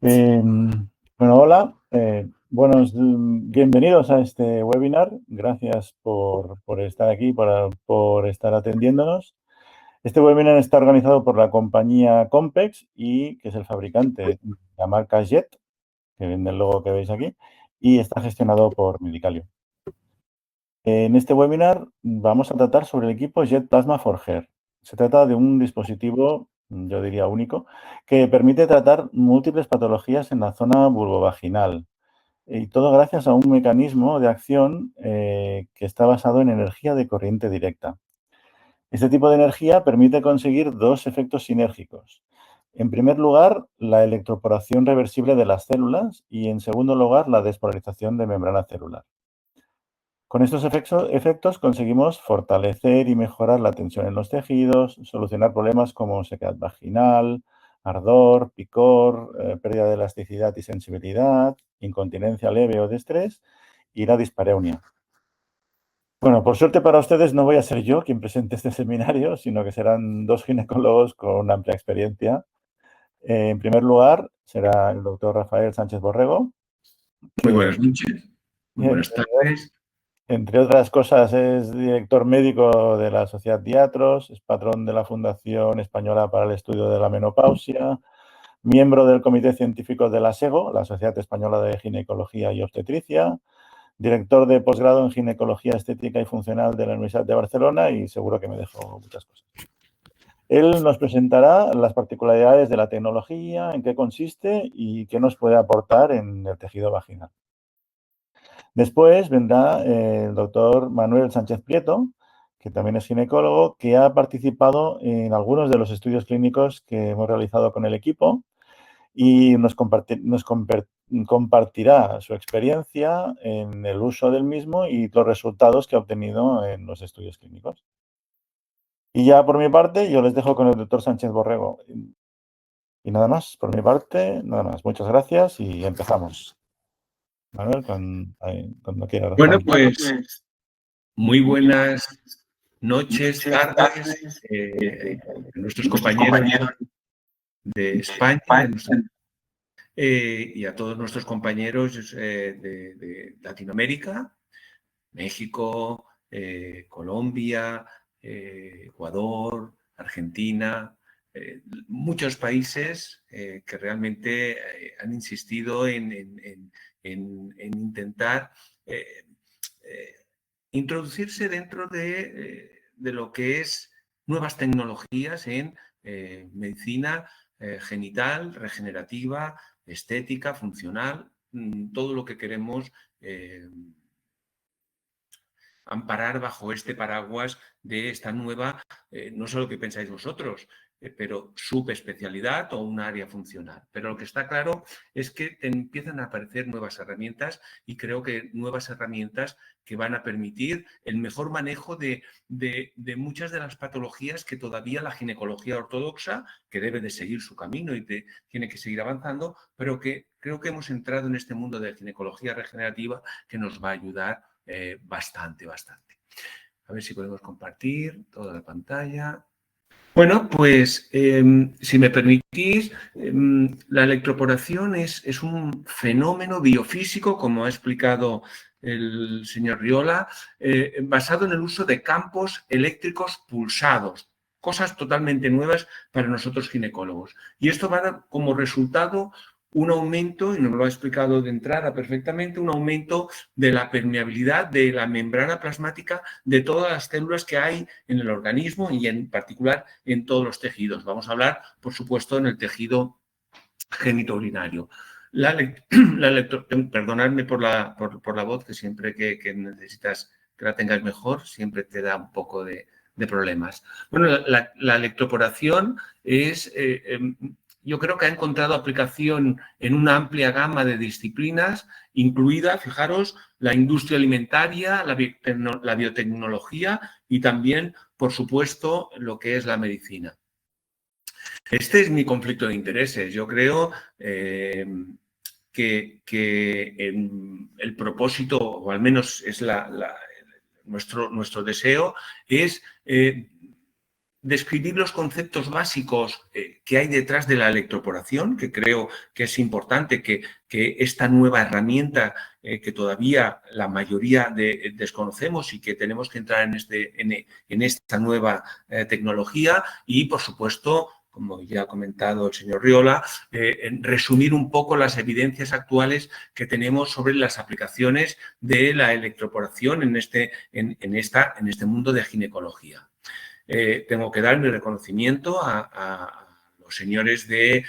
Bueno, hola, bienvenidos a este webinar. Gracias por estar aquí, por estar atendiéndonos. Este webinar está organizado por la compañía Compex, que es el fabricante de la marca Jet, que vende el logo que veis aquí, y está gestionado por Medicalio. En este webinar vamos a tratar sobre el equipo Jet Plasma Forger. Se trata de un dispositivo, yo diría único, que permite tratar múltiples patologías en la zona vulvovaginal. Y todo gracias a un mecanismo de acción que está basado en energía de corriente directa. Este tipo de energía permite conseguir dos efectos sinérgicos. En primer lugar, la electroporación reversible de las células y, en segundo lugar, la despolarización de membrana celular. Con estos efectos conseguimos fortalecer y mejorar la tensión en los tejidos, solucionar problemas como sequedad vaginal, ardor, picor, pérdida de elasticidad y sensibilidad, incontinencia leve o de estrés y la dispareunia. Bueno, por suerte para ustedes no voy a ser yo quien presente este seminario, sino que serán dos ginecólogos con amplia experiencia. En primer lugar, será el doctor Rafael Sánchez Borrego. Muy buenas noches, muy buenas tardes. Entre otras cosas, es director médico de la Sociedad Diatros, es patrón de la Fundación Española para el Estudio de la Menopausia, miembro del Comité Científico de la SEGO, la Sociedad Española de Ginecología y Obstetricia, director de posgrado en Ginecología Estética y Funcional de la Universidad de Barcelona y seguro que me dejo muchas cosas. Él nos presentará las particularidades de la tecnología, en qué consiste y qué nos puede aportar en el tejido vaginal. Después vendrá el doctor Manuel Sánchez Prieto, que también es ginecólogo, que ha participado en algunos de los estudios clínicos que hemos realizado con el equipo y nos compartirá su experiencia en el uso del mismo y los resultados que ha obtenido en los estudios clínicos. Y ya por mi parte, yo les dejo con el doctor Sánchez Borrego. Y nada más, por mi parte, nada más. Muchas gracias y empezamos. Manuel, cuando quieras. Bueno, pues muy buenas noches, tardes a nuestros compañeros de España y a todos nuestros compañeros de Latinoamérica, México, Colombia, Ecuador, Argentina, muchos países que realmente han insistido en intentar introducirse dentro de lo que es nuevas tecnologías en medicina genital, regenerativa, estética, funcional, todo lo que queremos amparar bajo este paraguas de esta nueva, no sé lo que pensáis vosotros, pero subespecialidad o un área funcional. Pero lo que está claro es que te empiezan a aparecer nuevas herramientas y creo que nuevas herramientas que van a permitir el mejor manejo de muchas de las patologías que todavía la ginecología ortodoxa, que debe de seguir su camino y tiene que seguir avanzando, pero que creo que hemos entrado en este mundo de ginecología regenerativa que nos va a ayudar bastante. A ver si podemos compartir toda la pantalla. Bueno, pues si me permitís, la electroporación es un fenómeno biofísico, como ha explicado el señor Riola, basado en el uso de campos eléctricos pulsados, cosas totalmente nuevas para nosotros ginecólogos. Y esto va a dar como resultado un aumento, y nos lo ha explicado de entrada perfectamente, un aumento de la permeabilidad de la membrana plasmática de todas las células que hay en el organismo y en particular en todos los tejidos. Vamos a hablar, por supuesto, en el tejido genitourinario. Perdonadme por la voz, que siempre que necesitas que la tengas mejor, siempre te da un poco de problemas. Bueno, la electroporación es... yo creo que ha encontrado aplicación en una amplia gama de disciplinas, incluida, fijaros, la industria alimentaria, la biotecnología y también, por supuesto, lo que es la medicina. Este es mi conflicto de intereses. Yo creo que el propósito, o al menos es nuestro deseo, es describir los conceptos básicos qué hay detrás de la electroporación, que creo que es importante que esta nueva herramienta que todavía la mayoría desconocemos y que tenemos que entrar en esta nueva tecnología y, por supuesto, como ya ha comentado el señor Riola, resumir un poco las evidencias actuales que tenemos sobre las aplicaciones de la electroporación en este mundo de ginecología. Tengo que dar mi reconocimiento a los señores de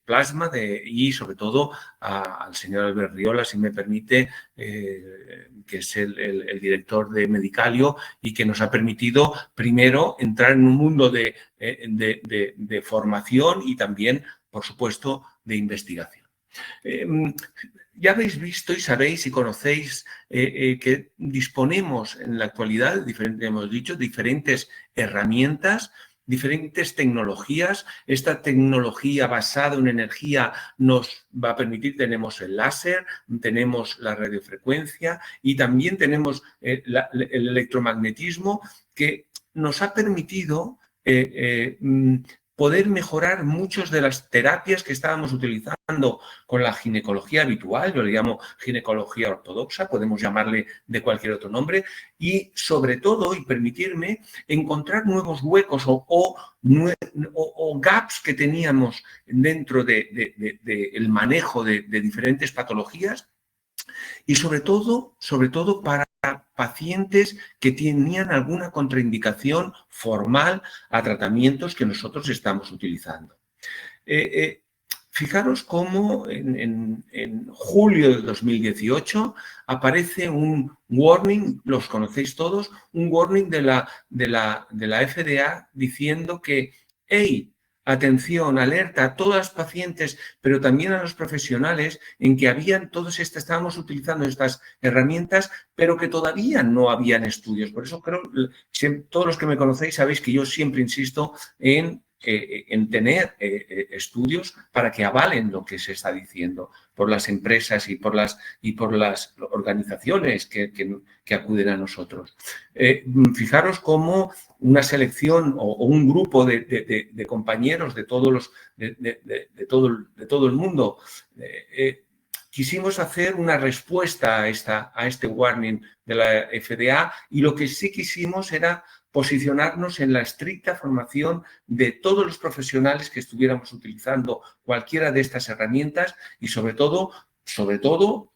Plasma y sobre todo al señor Albert Riola, si me permite, que es el director de Medicalio y que nos ha permitido primero entrar en un mundo de formación y también, por supuesto, de investigación. Ya habéis visto y sabéis y conocéis que disponemos en la actualidad, hemos dicho, diferentes herramientas, diferentes tecnologías. Esta tecnología basada en energía nos va a permitir, tenemos el láser, tenemos la radiofrecuencia y también tenemos el electromagnetismo que nos ha permitido poder mejorar muchas de las terapias que estábamos utilizando con la ginecología habitual, yo le llamo ginecología ortodoxa, podemos llamarle de cualquier otro nombre, y sobre todo, y permitirme, encontrar nuevos huecos o gaps que teníamos dentro del manejo de diferentes patologías y sobre todo para pacientes que tenían alguna contraindicación formal a tratamientos que nosotros estamos utilizando. Fijaros cómo en julio de 2018 aparece un warning, los conocéis todos, un warning de la FDA diciendo que, hey, atención, alerta a todas las pacientes, pero también a los profesionales en que estábamos utilizando estas herramientas, pero que todavía no habían estudios. Por eso creo, todos los que me conocéis sabéis que yo siempre insisto en tener estudios para que avalen lo que se está diciendo por las empresas y por las organizaciones que acuden a nosotros. Fijaros cómo una selección o un grupo de compañeros de todo el mundo quisimos hacer una respuesta a este warning de la FDA y lo que sí quisimos era posicionarnos en la estricta formación de todos los profesionales que estuviéramos utilizando cualquiera de estas herramientas y sobre todo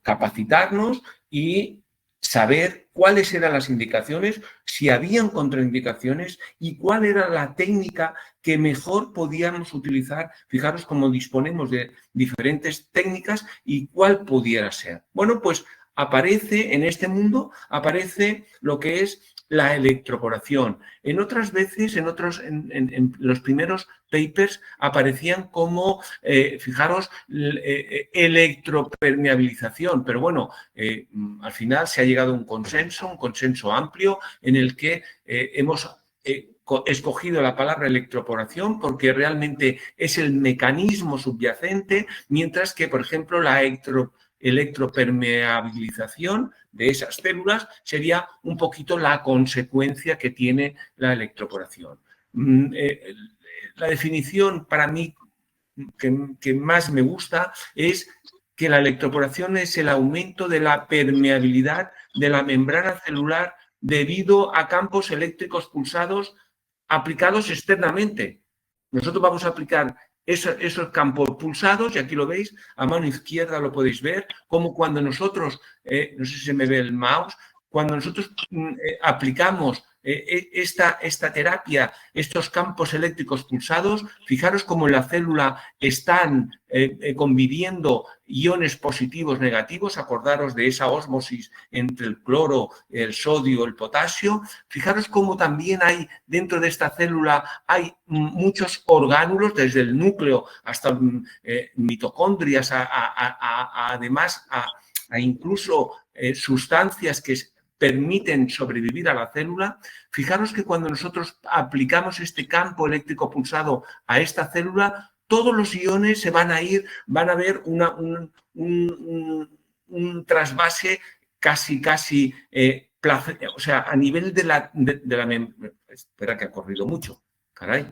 capacitarnos y saber cuáles eran las indicaciones, si habían contraindicaciones y cuál era la técnica que mejor podíamos utilizar. Fijaros cómo disponemos de diferentes técnicas y cuál pudiera ser. Bueno, pues aparece en este mundo, aparece lo que es la electroporación. En otras veces, en los primeros papers aparecían como, fijaros, electropermeabilización, pero bueno, al final se ha llegado a un consenso amplio en el que hemos escogido la palabra electroporación porque realmente es el mecanismo subyacente, mientras que, por ejemplo, la electropermeabilización de esas células sería un poquito la consecuencia que tiene la electroporación. La definición para mí que más me gusta es que la electroporación es el aumento de la permeabilidad de la membrana celular debido a campos eléctricos pulsados aplicados externamente. Nosotros vamos a aplicar esos campos pulsados, y aquí lo veis, a mano izquierda lo podéis ver, como cuando nosotros, no sé si se me ve el mouse, cuando nosotros aplicamos esta terapia, estos campos eléctricos pulsados, fijaros cómo en la célula están conviviendo iones positivos, negativos, acordaros de esa ósmosis entre el cloro, el sodio, el potasio. Fijaros cómo también hay dentro de esta célula hay muchos orgánulos, desde el núcleo hasta mitocondrias, además a incluso sustancias que permiten sobrevivir a la célula. Fijaros que cuando nosotros aplicamos este campo eléctrico pulsado a esta célula, todos los iones se van a ir, van a ver un trasvase casi, o sea, a nivel de la espera que ha corrido mucho, caray.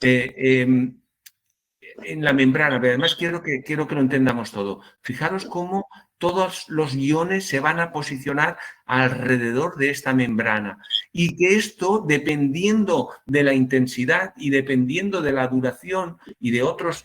en la membrana, pero además quiero que lo entendamos todo. Fijaros cómo todos los iones se van a posicionar alrededor de esta membrana y que esto, dependiendo de la intensidad y dependiendo de la duración y de otros,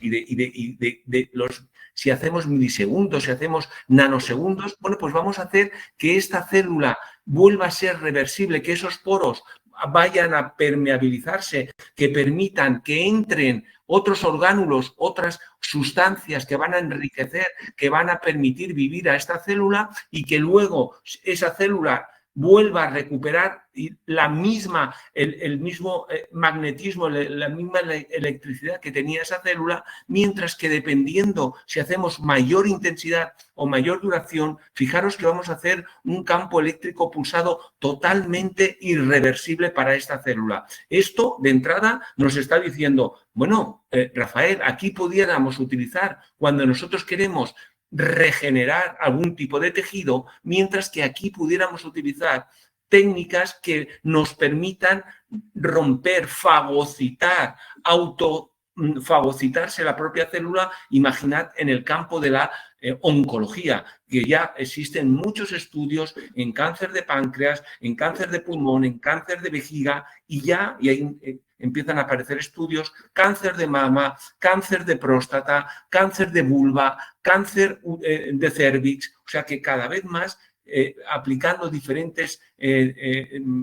si hacemos milisegundos, si hacemos nanosegundos, bueno, pues vamos a hacer que esta célula vuelva a ser reversible, que esos poros vayan a permeabilizarse, que permitan que entren otros orgánulos, otras sustancias que van a enriquecer, que van a permitir vivir a esta célula y que luego esa célula vuelva a recuperar el mismo magnetismo, la misma electricidad que tenía esa célula, mientras que dependiendo si hacemos mayor intensidad o mayor duración, fijaros que vamos a hacer un campo eléctrico pulsado totalmente irreversible para esta célula. Esto, de entrada, nos está diciendo, bueno, Rafael, aquí pudiéramos utilizar, cuando nosotros queremos regenerar algún tipo de tejido, mientras que aquí pudiéramos utilizar técnicas que nos permitan romper, fagocitar, autofagocitarse la propia célula. Imaginad en el campo de la oncología, que ya existen muchos estudios en cáncer de páncreas, en cáncer de pulmón, en cáncer de vejiga, y ahí empiezan a aparecer estudios, cáncer de mama, cáncer de próstata, cáncer de vulva, cáncer de cérvix, o sea que cada vez más aplicando diferentes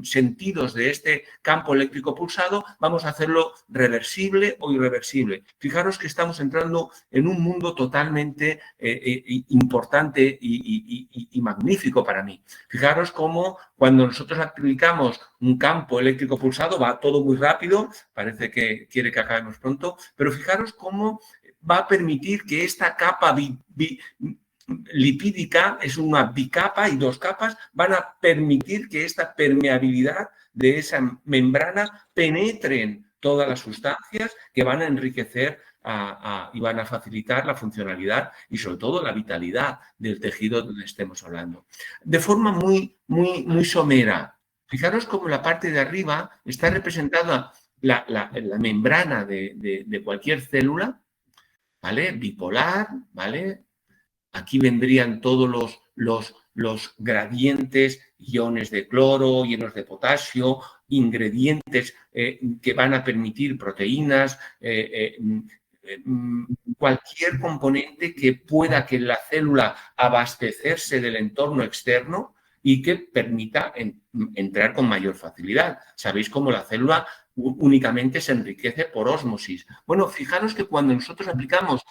sentidos de este campo eléctrico pulsado, vamos a hacerlo reversible o irreversible. Fijaros que estamos entrando en un mundo totalmente importante y magnífico para mí. Fijaros cómo cuando nosotros aplicamos un campo eléctrico pulsado va todo muy rápido, parece que quiere que acabemos pronto, pero fijaros cómo va a permitir que esta capa lipídica, es una bicapa y dos capas, van a permitir que esta permeabilidad de esa membrana penetren todas las sustancias que van a enriquecer y van a facilitar la funcionalidad y sobre todo la vitalidad del tejido donde estemos hablando. De forma muy somera, fijaros cómo la parte de arriba está representada la membrana de cualquier célula, ¿vale? Bipolar, ¿vale? Aquí vendrían todos los gradientes, iones de cloro, iones de potasio, ingredientes que van a permitir proteínas, cualquier componente que pueda que la célula abastecerse del entorno externo y que permita entrar con mayor facilidad. Sabéis cómo la célula únicamente se enriquece por ósmosis. Bueno, fijaros que cuando nosotros aplicamos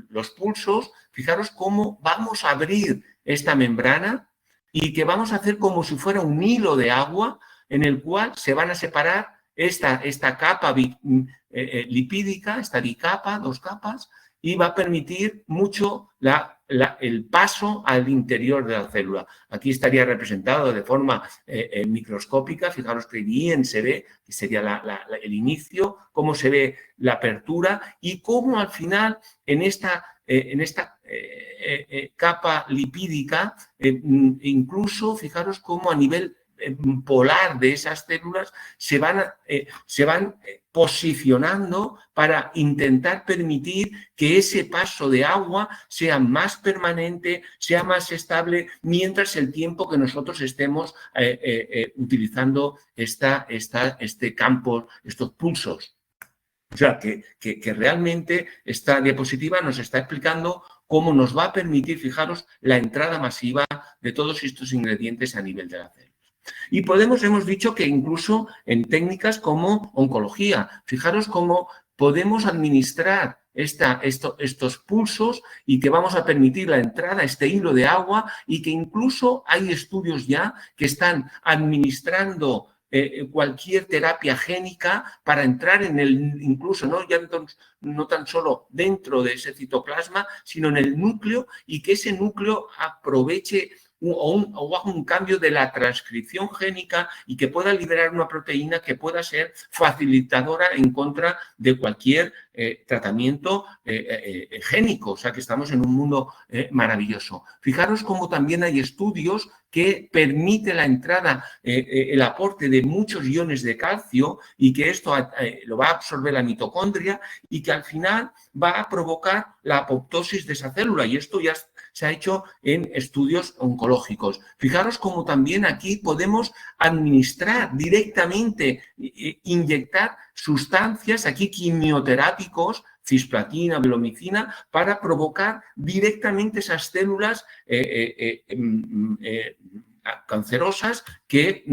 los pulsos, fijaros cómo vamos a abrir esta membrana y que vamos a hacer como si fuera un hilo de agua en el cual se van a separar esta capa lipídica, esta bicapa, dos capas, y va a permitir mucho el paso al interior de la célula. Aquí estaría representado de forma microscópica, fijaros que bien se ve, que sería el inicio, cómo se ve la apertura y cómo al final en esta capa lipídica, incluso fijaros cómo a nivel polar de esas células se van posicionando para intentar permitir que ese paso de agua sea más permanente, sea más estable, mientras el tiempo que nosotros estemos utilizando este campo, estos pulsos. O sea, que realmente esta diapositiva nos está explicando cómo nos va a permitir, fijaros, la entrada masiva de todos estos ingredientes a nivel de la célula. Y hemos dicho que incluso en técnicas como oncología, fijaros cómo podemos administrar estos pulsos y que vamos a permitir la entrada, este hilo de agua, y que incluso hay estudios ya que están administrando cualquier terapia génica para entrar en incluso no tan solo dentro de ese citoplasma, sino en el núcleo, y que ese núcleo aproveche o haga un cambio de la transcripción génica y que pueda liberar una proteína que pueda ser facilitadora en contra de cualquier tratamiento génico. O sea que estamos en un mundo maravilloso. Fijaros cómo también hay estudios que permite la entrada, el aporte de muchos iones de calcio y que esto lo va a absorber la mitocondria y que al final va a provocar la apoptosis de esa célula. Y esto ya se ha hecho en estudios oncológicos. Fijaros cómo también aquí podemos administrar directamente, inyectar sustancias, aquí quimioterápicos, cisplatina, velomicina, para provocar directamente esas células cancerosas que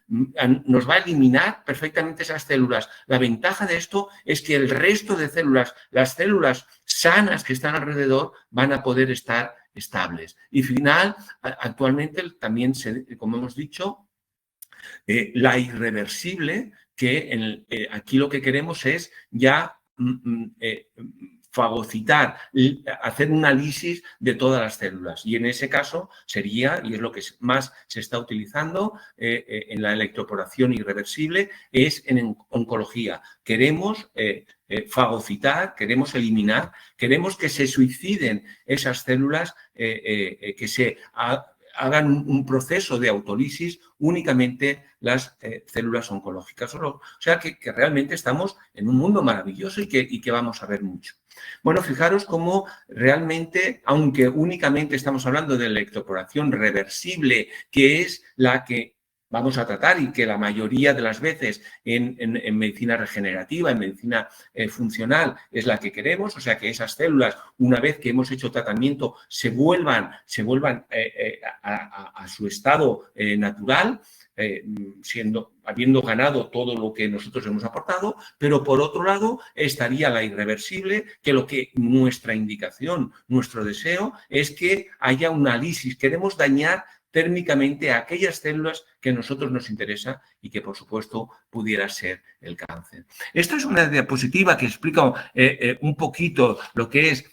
nos va a eliminar perfectamente esas células. La ventaja de esto es que el resto de células, las células sanas que están alrededor, van a poder estar estables. Y final, actualmente también, como hemos dicho, la irreversible, que aquí lo que queremos es ya fagocitar, hacer un análisis de todas las células. Y en ese caso sería, y es lo que más se está utilizando en la electroporación irreversible, es en oncología. Queremos fagocitar, queremos eliminar, queremos que se suiciden esas células, que se hagan un proceso de autólisis únicamente las células oncológicas. O sea que realmente estamos en un mundo maravilloso y que vamos a ver mucho. Bueno, fijaros cómo realmente, aunque únicamente estamos hablando de electroporación reversible, que es la que vamos a tratar y que la mayoría de las veces en medicina regenerativa, en medicina funcional, es la que queremos, o sea que esas células, una vez que hemos hecho tratamiento, se vuelvan a su estado natural, habiendo ganado todo lo que nosotros hemos aportado, pero por otro lado estaría la irreversible, que lo que nuestra indicación, nuestro deseo es que haya un análisis, queremos dañar térmicamente a aquellas células que a nosotros nos interesa y que, por supuesto, pudiera ser el cáncer. Esta es una diapositiva que explica un poquito lo que es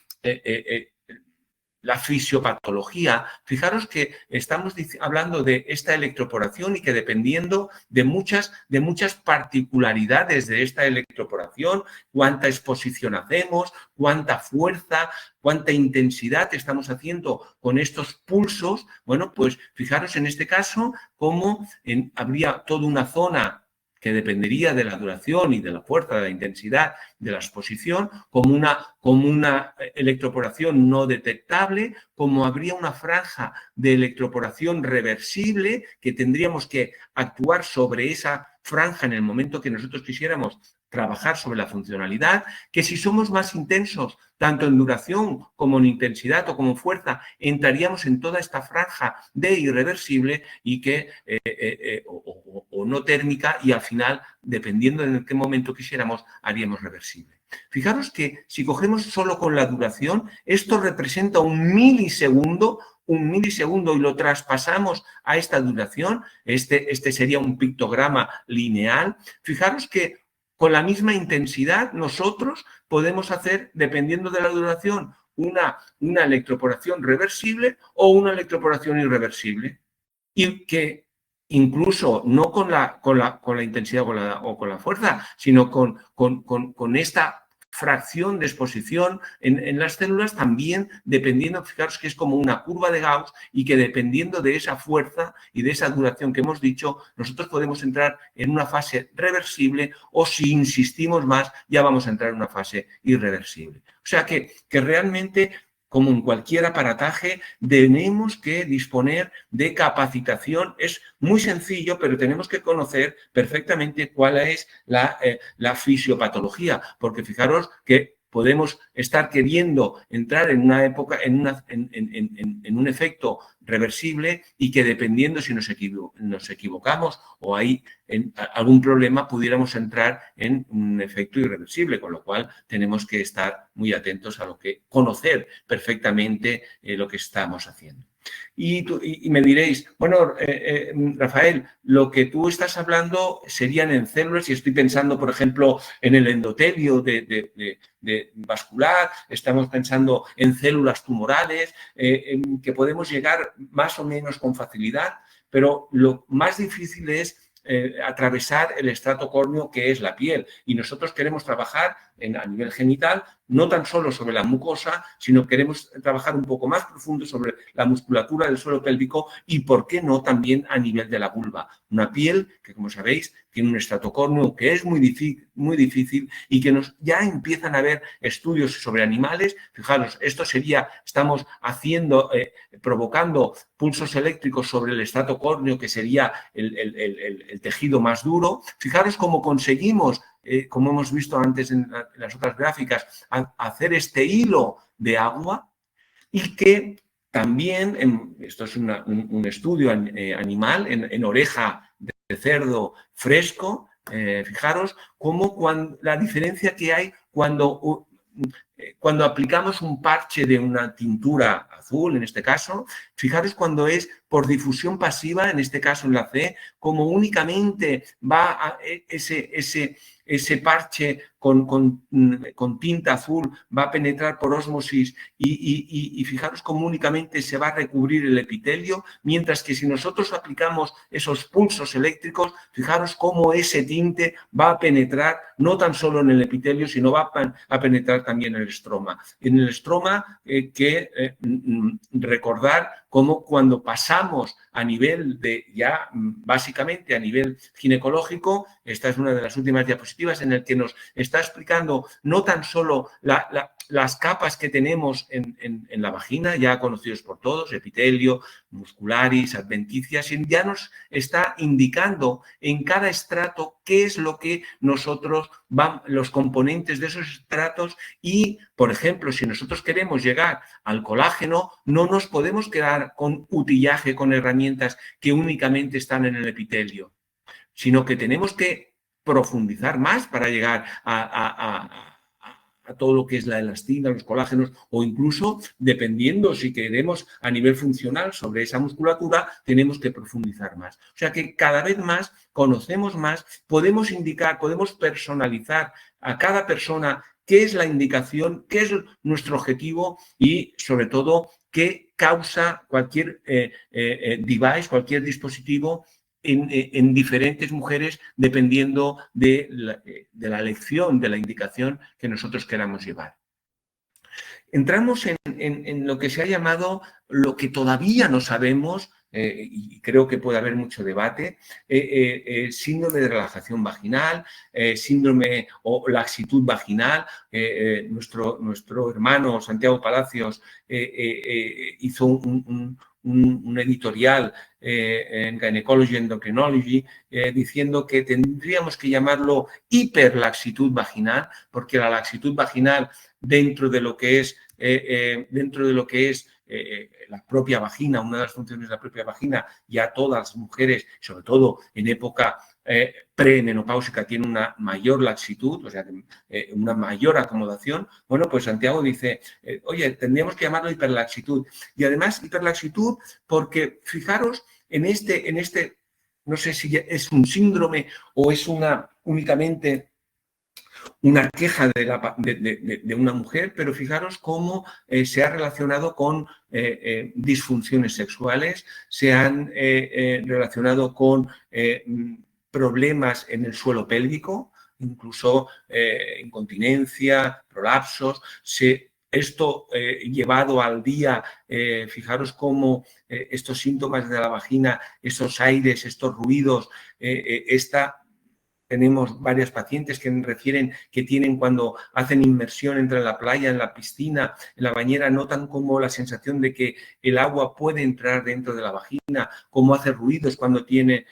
la fisiopatología. Fijaros que estamos hablando de esta electroporación y que dependiendo de muchas particularidades de esta electroporación, cuánta exposición hacemos, cuánta fuerza, cuánta intensidad estamos haciendo con estos pulsos, bueno, pues fijaros en este caso cómo habría toda una zona que dependería de la duración y de la fuerza, de la intensidad de la exposición, como una electroporación no detectable, como habría una franja de electroporación reversible, que tendríamos que actuar sobre esa franja en el momento que nosotros quisiéramos trabajar sobre la funcionalidad, que si somos más intensos, tanto en duración como en intensidad o como fuerza, entraríamos en toda esta franja de irreversible y que o no térmica, y al final, dependiendo de en qué momento quisiéramos, haríamos reversible. Fijaros que si cogemos solo con la duración, esto representa un milisegundo y lo traspasamos a esta duración, este sería un pictograma lineal. Fijaros que con la misma intensidad nosotros podemos hacer, dependiendo de la duración, una electroporación reversible o una electroporación irreversible. Y que incluso no con la intensidad o con la fuerza, sino con esta fracción de exposición en las células, también dependiendo, fijaros que es como una curva de Gauss, y que dependiendo de esa fuerza y de esa duración que hemos dicho, nosotros podemos entrar en una fase reversible, o si insistimos más, ya vamos a entrar en una fase irreversible. O sea que realmente, como en cualquier aparataje, tenemos que disponer de capacitación. Es muy sencillo, pero tenemos que conocer perfectamente cuál es la fisiopatología, porque fijaros que podemos estar queriendo entrar en una época, en un efecto reversible, y que dependiendo si nos equivocamos o hay algún problema, pudiéramos entrar en un efecto irreversible, con lo cual tenemos que estar muy atentos a conocer perfectamente lo que estamos haciendo. Y me diréis, bueno, Rafael, lo que tú estás hablando serían en células y estoy pensando, por ejemplo, en el endotelio de vascular, estamos pensando en células tumorales, en que podemos llegar más o menos con facilidad, pero lo más difícil es atravesar el estrato córneo que es la piel. Y nosotros queremos trabajar a nivel genital, no tan solo sobre la mucosa, sino queremos trabajar un poco más profundo sobre la musculatura del suelo pélvico y, ¿por qué no?, también a nivel de la vulva. Una piel que, como sabéis, tiene un estrato córneo que es muy difícil y que ya empiezan a haber estudios sobre animales. Fijaros, esto sería, estamos haciendo, provocando pulsos eléctricos sobre el estrato córneo, que sería el tejido más duro. Fijaros cómo conseguimos, como hemos visto antes en las otras gráficas, hacer este hilo de agua y que también, esto es un estudio animal, en oreja de cerdo fresco, fijaros cómo la diferencia que hay cuando aplicamos un parche de una tintura azul, en este caso, fijaros cuando es por difusión pasiva, en este caso en la C, como únicamente va a ese parche con tinta azul va a penetrar por ósmosis y fijaros cómo únicamente se va a recubrir el epitelio, mientras que si nosotros aplicamos esos pulsos eléctricos, fijaros cómo ese tinte va a penetrar no tan solo en el epitelio, sino va a penetrar también en el estroma. En el estroma, recordar cómo cuando pasamos a nivel ya básicamente a nivel ginecológico, esta es una de las últimas diapositivas en el que nos está explicando no tan solo las capas que tenemos en la vagina, ya conocidos por todos, epitelio, muscularis, adventicias, y ya nos está indicando en cada estrato qué es lo que nosotros los componentes de esos estratos y, por ejemplo, si nosotros queremos llegar al colágeno, no nos podemos quedar con utillaje, con herramientas que únicamente están en el epitelio, sino que tenemos que profundizar más para llegar a todo lo que es la elastina, los colágenos o incluso, dependiendo si queremos a nivel funcional sobre esa musculatura, tenemos que profundizar más. O sea que cada vez más conocemos más, podemos indicar, podemos personalizar a cada persona qué es la indicación, qué es nuestro objetivo y, sobre todo, qué causa cualquier device, cualquier dispositivo en diferentes mujeres dependiendo de la elección, de la indicación que nosotros queramos llevar. Entramos en lo que se ha llamado, lo que todavía no sabemos, y creo que puede haber mucho debate, síndrome de relajación vaginal, síndrome o laxitud vaginal. Nuestro hermano Santiago Palacios hizo un editorial en Gynecology Endocrinology diciendo que tendríamos que llamarlo hiperlaxitud vaginal, porque la laxitud vaginal dentro de lo que es la propia vagina, una de las funciones de la propia vagina, ya todas las mujeres, sobre todo en época premenopáusica, tienen una mayor laxitud, o sea, una mayor acomodación. Bueno, pues Santiago dice, oye, tendríamos que llamarlo hiperlaxitud. Y además hiperlaxitud porque, fijaros, en este, no sé si es un síndrome o es únicamente una queja de una mujer, pero fijaros cómo se ha relacionado con disfunciones sexuales, se han relacionado con problemas en el suelo pélvico, incluso incontinencia, prolapsos. Esto llevado al día, fijaros cómo estos síntomas de la vagina, estos aires, estos ruidos, tenemos varias pacientes que refieren que tienen cuando hacen inmersión entre la playa, en la piscina, en la bañera, notan como la sensación de que el agua puede entrar dentro de la vagina, cómo hace ruidos cuando tienen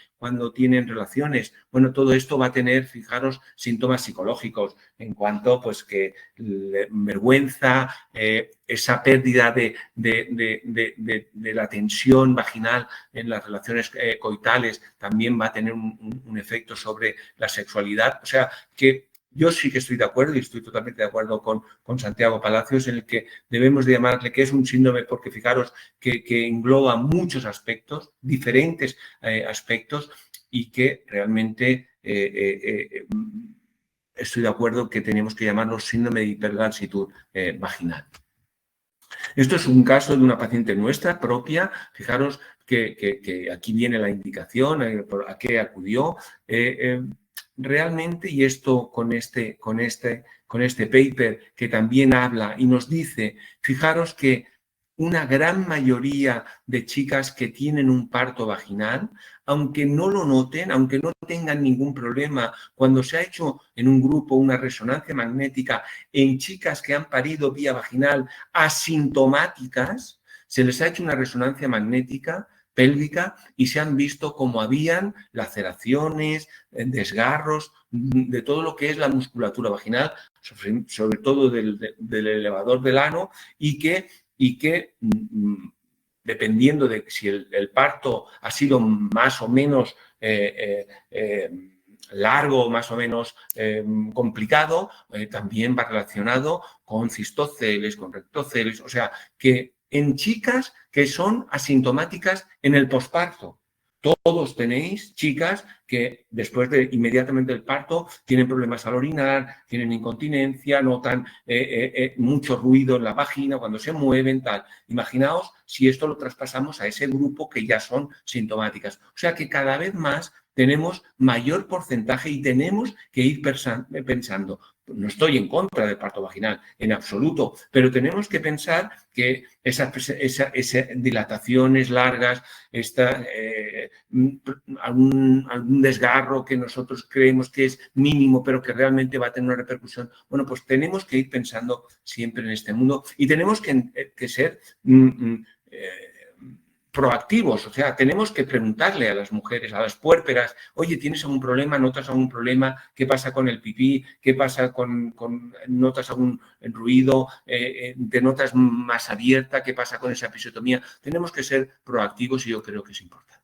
relaciones. Bueno, todo esto va a tener, fijaros, síntomas psicológicos en cuanto, pues, que vergüenza, esa pérdida de la tensión vaginal en las relaciones coitales también va a tener un efecto sobre la sexualidad. O sea, que Yo sí que estoy de acuerdo y estoy totalmente de acuerdo con Santiago Palacios en el que debemos de llamarle que es un síndrome porque fijaros que engloba muchos aspectos, diferentes aspectos y que realmente estoy de acuerdo que tenemos que llamarlo síndrome de hipergansitud vaginal. Esto es un caso de una paciente nuestra propia. Fijaros que aquí viene la indicación, a qué acudió. Realmente, y esto con este paper que también habla y nos dice, fijaros que una gran mayoría de chicas que tienen un parto vaginal, aunque no lo noten, aunque no tengan ningún problema, cuando se ha hecho en un grupo una resonancia magnética en chicas que han parido vía vaginal asintomáticas, se les ha hecho una resonancia magnética pélvica y se han visto como habían laceraciones, desgarros, de todo lo que es la musculatura vaginal, sobre todo del elevador del ano, y que dependiendo de si el parto ha sido más o menos largo, más o menos complicado, también va relacionado con cistoceles, con rectoceles, o sea, que en chicas que son asintomáticas en el posparto. Todos tenéis chicas que después de inmediatamente del parto tienen problemas al orinar, tienen incontinencia, notan mucho ruido en la vagina cuando se mueven, tal. Imaginaos si esto lo traspasamos a ese grupo que ya son sintomáticas. O sea que cada vez más tenemos mayor porcentaje y tenemos que ir pensando. No estoy en contra del parto vaginal, en absoluto, pero tenemos que pensar que esas dilataciones largas, algún desgarro que nosotros creemos que es mínimo, pero que realmente va a tener una repercusión, bueno, pues tenemos que ir pensando siempre en este mundo y tenemos que ser proactivos, o sea, tenemos que preguntarle a las mujeres, a las puérperas, oye, ¿tienes algún problema? ¿Notas algún problema? ¿Qué pasa con el pipí? ¿Qué pasa notas algún ruido? ¿Te notas más abierta? ¿Qué pasa con esa episiotomía? Tenemos que ser proactivos y yo creo que es importante.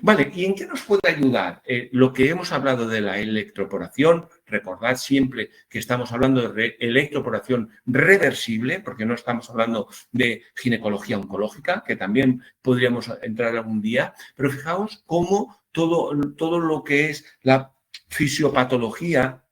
Vale, ¿y en qué nos puede ayudar? Lo que hemos hablado de la electroporación, recordad siempre que estamos hablando de electroporación reversible, porque no estamos hablando de ginecología oncológica, que también podríamos entrar algún día, pero fijaos cómo todo lo que es la fisiopatología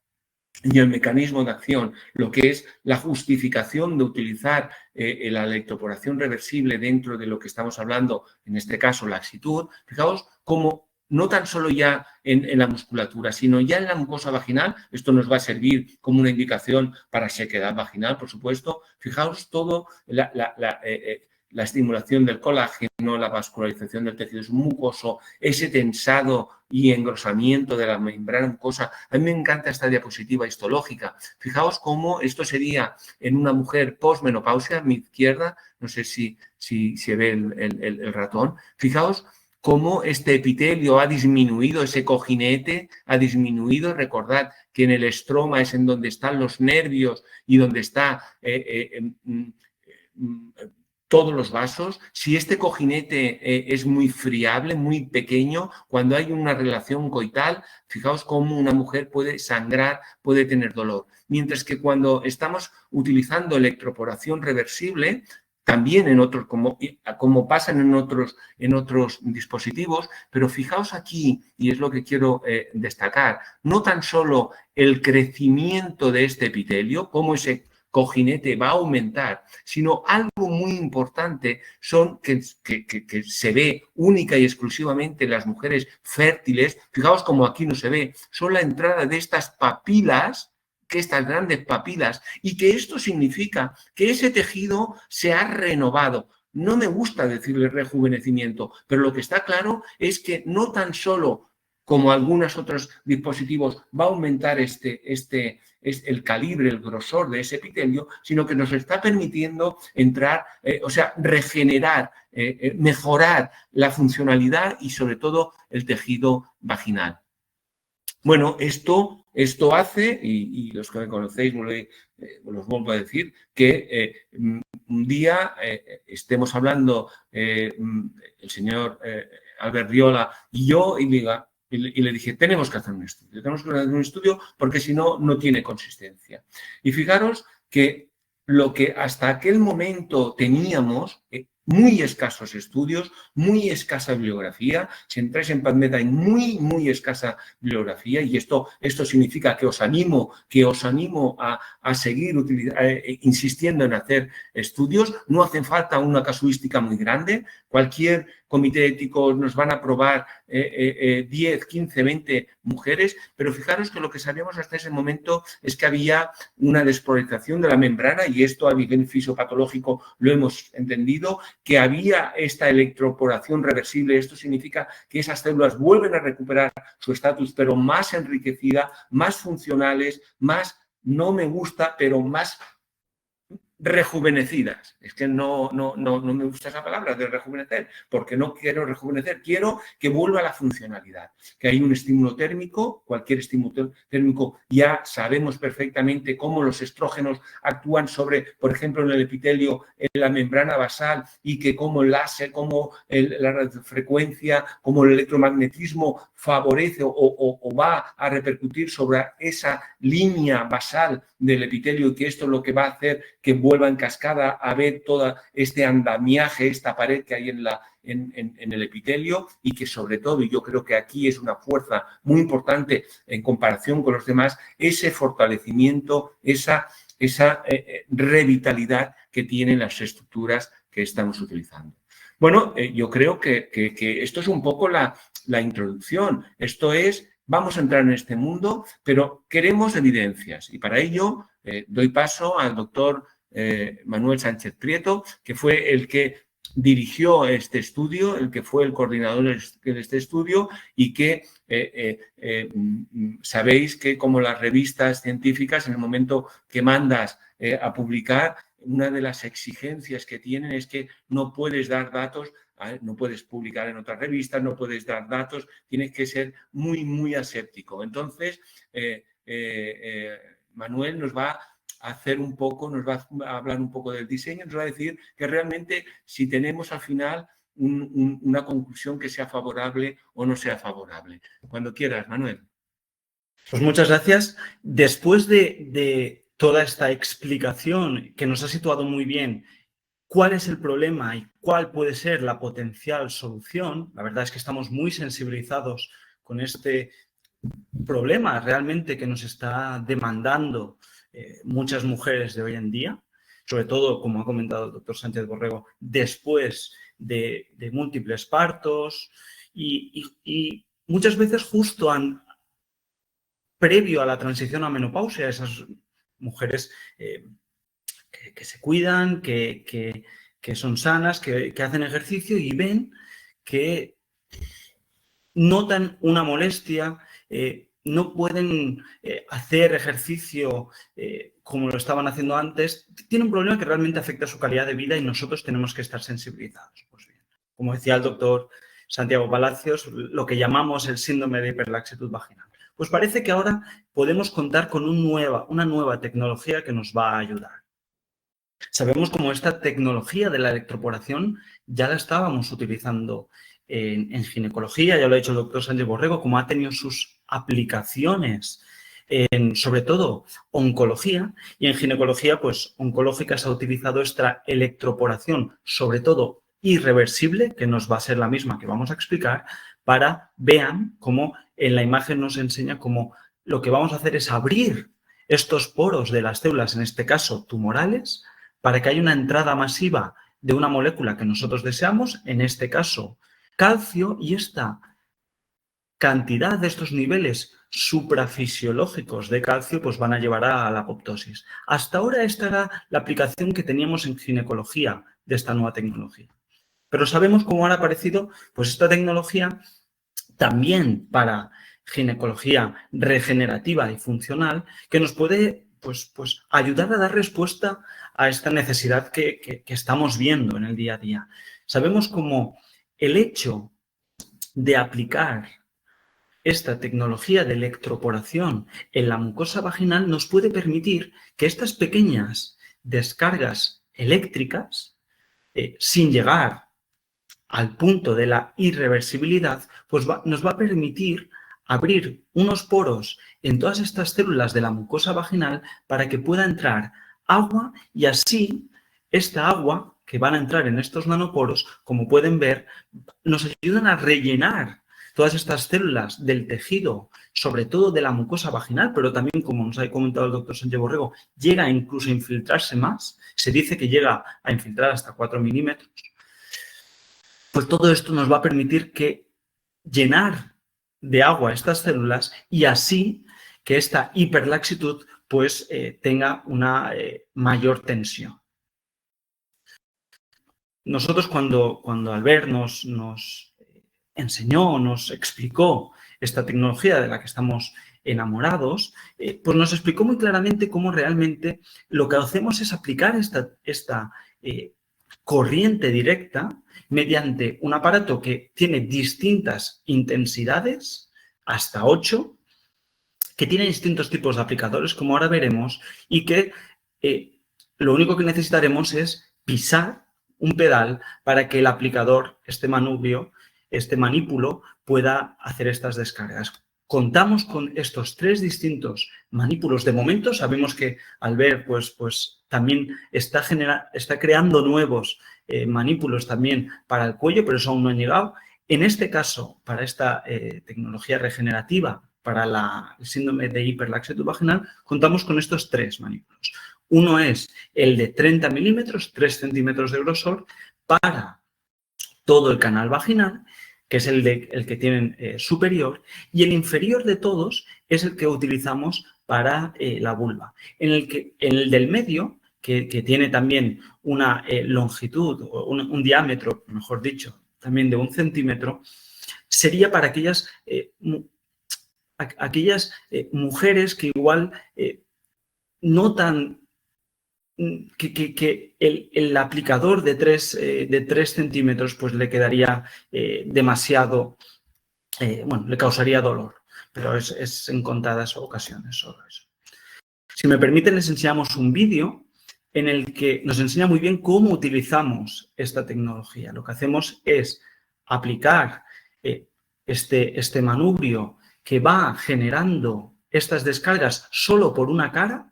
y el mecanismo de acción, lo que es la justificación de utilizar la electroporación reversible dentro de lo que estamos hablando, en este caso laxitud, fijaos cómo no tan solo ya en la musculatura, sino ya en la mucosa vaginal, esto nos va a servir como una indicación para sequedad vaginal, por supuesto, fijaos todo la estimulación del colágeno, la vascularización del tejido mucoso, ese tensado y engrosamiento de la membrana mucosa. A mí me encanta esta diapositiva histológica. Fijaos cómo esto sería en una mujer postmenopausia, a mi izquierda, no sé si se ve el ratón. Fijaos cómo este epitelio ha disminuido, ese cojinete ha disminuido. Recordad que en el estroma es en donde están los nervios y donde está todos los vasos. Si este cojinete es muy friable, muy pequeño, cuando hay una relación coital, fijaos cómo una mujer puede sangrar, puede tener dolor. Mientras que cuando estamos utilizando electroporación reversible, también en otros, como pasan en otros dispositivos, pero fijaos aquí, y es lo que quiero destacar, no tan solo el crecimiento de este epitelio, cómo ese cojinete va a aumentar, sino algo muy importante son que se ve única y exclusivamente en las mujeres fértiles, fijaos como aquí no se ve, son la entrada de estas papilas, que estas grandes papilas, y que esto significa que ese tejido se ha renovado. No me gusta decirle rejuvenecimiento, pero lo que está claro es que no tan solo como algunos otros dispositivos va a aumentar es el calibre, el grosor de ese epitelio, sino que nos está permitiendo entrar, o sea, regenerar, mejorar la funcionalidad y sobre todo el tejido vaginal. Bueno, esto hace, y los que me conocéis os vuelvo a decir, que un día estemos hablando el señor Albert Riola y yo, y diga, Y le dije, tenemos que hacer un estudio porque si no, no tiene consistencia. Y fijaros que lo que hasta aquel momento teníamos, muy escasos estudios, muy escasa bibliografía. Si entráis en PubMed hay muy escasa bibliografía y esto significa que os animo a seguir insistiendo en hacer estudios. No hace falta una casuística muy grande. Cualquier comité ético nos van a aprobar 10, 15, 20 mujeres, pero fijaros que lo que sabíamos hasta ese momento es que había una despolarización de la membrana y esto a nivel fisiopatológico lo hemos entendido, que había esta electroporación reversible. Esto significa que esas células vuelven a recuperar su estatus, pero más enriquecida, más funcionales, más, no me gusta, pero más rejuvenecidas. Es que no me gusta esa palabra de rejuvenecer, porque no quiero rejuvenecer, quiero que vuelva a la funcionalidad, que hay un estímulo térmico, cualquier estímulo térmico, ya sabemos perfectamente cómo los estrógenos actúan sobre, por ejemplo, en el epitelio, en la membrana basal, y que como el láser, como la radiofrecuencia, como el electromagnetismo favorece o va a repercutir sobre esa línea basal del epitelio, y que esto es lo que va a hacer que vuelva en cascada a ver todo este andamiaje, esta pared que hay en el epitelio, y que sobre todo, y yo creo que aquí es una fuerza muy importante en comparación con los demás, ese fortalecimiento, esa revitalidad que tienen las estructuras que estamos utilizando. Bueno, yo creo que esto es un poco la introducción. Esto es, vamos a entrar en este mundo, pero queremos evidencias. Y para ello doy paso al doctor Manuel Sánchez Prieto, que fue el que dirigió este estudio, el que fue el coordinador de este estudio, y que sabéis que como las revistas científicas, en el momento que mandas a publicar, una de las exigencias que tienen es que no puedes dar datos, no puedes publicar en otras revistas, no puedes dar datos, tienes que ser muy aséptico. Entonces, Manuel nos va a hacer un poco, nos va a hablar un poco del diseño, nos va a decir que realmente si tenemos al final una conclusión que sea favorable o no sea favorable. Cuando quieras, Manuel. Pues muchas gracias. Después de toda esta explicación que nos ha situado muy bien cuál es el problema y cuál puede ser la potencial solución, la verdad es que estamos muy sensibilizados con este problema realmente que nos está demandando muchas mujeres de hoy en día, sobre todo, como ha comentado el doctor Sánchez Borrego, después de múltiples partos y muchas veces justo previo a la transición a menopausia, esas mujeres que se cuidan, que son sanas, que hacen ejercicio y ven que notan una molestia, no pueden hacer ejercicio como lo estaban haciendo antes, tienen un problema que realmente afecta a su calidad de vida y nosotros tenemos que estar sensibilizados. Pues bien, como decía el doctor Santiago Palacios, lo que llamamos el síndrome de hiperlaxitud vaginal. Pues parece que ahora podemos contar con una nueva tecnología que nos va a ayudar. Sabemos cómo esta tecnología de la electroporación ya la estábamos utilizando en ginecología, ya lo ha dicho el doctor Sánchez Borrego, como ha tenido sus aplicaciones en, sobre todo, oncología, y en ginecología, pues, oncológica se ha utilizado esta electroporación, sobre todo irreversible, que nos va a ser la misma que vamos a explicar, para vean cómo en la imagen nos enseña cómo lo que vamos a hacer es abrir estos poros de las células, en este caso tumorales, para que haya una entrada masiva de una molécula que nosotros deseamos, en este caso calcio, y esta cantidad de estos niveles suprafisiológicos de calcio pues van a llevar a la apoptosis. Hasta ahora esta era la aplicación que teníamos en ginecología de esta nueva tecnología. Pero sabemos cómo ha aparecido pues esta tecnología también para ginecología regenerativa y funcional, que nos puede pues ayudar a dar respuesta a esta necesidad que estamos viendo en el día a día. Sabemos cómo el hecho de aplicar esta tecnología de electroporación en la mucosa vaginal nos puede permitir que estas pequeñas descargas eléctricas, sin llegar al punto de la irreversibilidad, pues nos va a permitir abrir unos poros en todas estas células de la mucosa vaginal para que pueda entrar agua y así esta agua que van a entrar en estos nanoporos, como pueden ver, nos ayudan a rellenar todas estas células del tejido, sobre todo de la mucosa vaginal, pero también, como nos ha comentado el doctor Sánchez Borrego, llega incluso a infiltrarse más. Se dice que llega a infiltrar hasta 4 milímetros. Pues todo esto nos va a permitir llenar de agua estas células y así que esta hiperlaxitud pues tenga una mayor tensión. Nosotros cuando Albert nos enseñó, nos explicó esta tecnología de la que estamos enamorados, pues nos explicó muy claramente cómo realmente lo que hacemos es aplicar esta corriente directa mediante un aparato que tiene distintas intensidades, hasta 8, que tiene distintos tipos de aplicadores, como ahora veremos, y que lo único que necesitaremos es pisar un pedal para que el aplicador, este manubrio, este manípulo, pueda hacer estas descargas. Contamos con estos 3 distintos manípulos. De momento sabemos que Albert pues también está creando nuevos manípulos también para el cuello, pero eso aún no ha llegado. En este caso, para esta tecnología regenerativa, para el síndrome de hiperlaxitud vaginal, contamos con estos 3 manípulos. Uno es el de 30 milímetros, 3 centímetros de grosor, para todo el canal vaginal, que es el que tienen superior, y el inferior de todos es el que utilizamos para la vulva. En el del medio, que tiene también una longitud, o un diámetro, mejor dicho, también de 1 centímetro, sería para aquellas mujeres que igual notan que el aplicador de 3 centímetros pues le quedaría demasiado, le causaría dolor, pero es en contadas ocasiones solo eso. Si me permiten, les enseñamos un vídeo en el que nos enseña muy bien cómo utilizamos esta tecnología. Lo que hacemos es aplicar este manubrio que va generando estas descargas solo por una cara,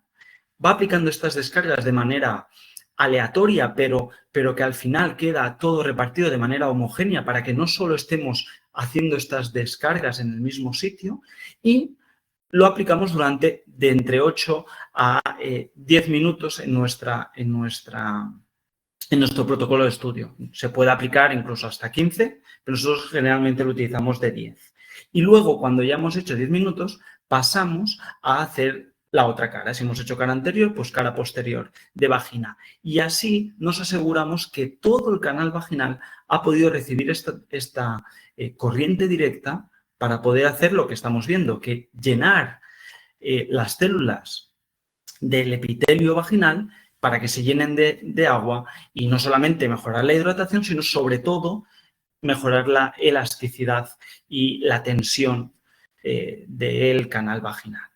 va aplicando estas descargas de manera aleatoria, pero que al final queda todo repartido de manera homogénea para que no solo estemos haciendo estas descargas en el mismo sitio, y lo aplicamos durante de entre 8 a 10 minutos en nuestro protocolo de estudio. Se puede aplicar incluso hasta 15, pero nosotros generalmente lo utilizamos de 10. Y luego, cuando ya hemos hecho 10 minutos, pasamos a hacer la otra cara. Si hemos hecho cara anterior, pues cara posterior de vagina. Y así nos aseguramos que todo el canal vaginal ha podido recibir esta corriente directa para poder hacer lo que estamos viendo, que llenar las células del epitelio vaginal para que se llenen de agua y no solamente mejorar la hidratación, sino sobre todo mejorar la elasticidad y la tensión del canal vaginal.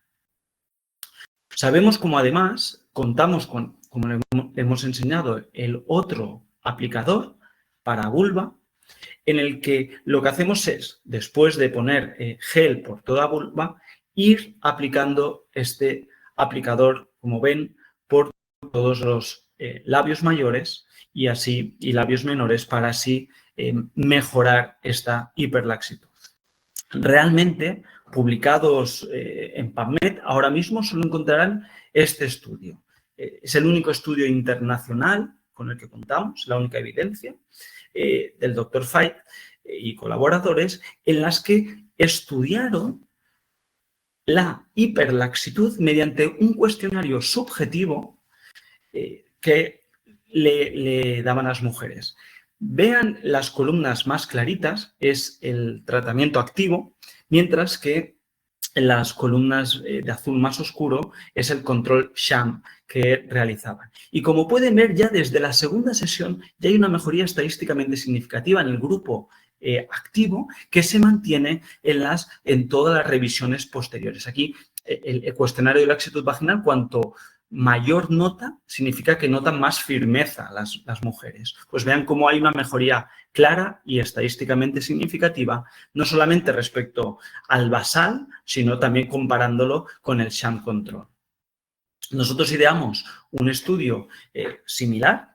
Sabemos como además contamos con, como le hemos enseñado, el otro aplicador para vulva, en el que lo que hacemos es, después de poner gel por toda vulva, ir aplicando este aplicador, como ven, por todos los labios mayores y labios menores para así mejorar esta hiperlaxitud. Realmente, publicados en PubMed, ahora mismo solo encontrarán este estudio. Es el único estudio internacional con el que contamos, la única evidencia del Dr. Fait y colaboradores, en las que estudiaron la hiperlaxitud mediante un cuestionario subjetivo que le daban a las mujeres. Vean las columnas más claritas, es el tratamiento activo, mientras que en las columnas de azul más oscuro es el control sham que realizaban. Y como pueden ver, ya desde la segunda sesión ya hay una mejoría estadísticamente significativa en el grupo activo que se mantiene en todas las revisiones posteriores. Aquí el cuestionario de laxitud vaginal, cuanto mayor nota significa que notan más firmeza las mujeres. Pues vean cómo hay una mejoría clara y estadísticamente significativa, no solamente respecto al basal, sino también comparándolo con el sham control. Nosotros ideamos un estudio similar,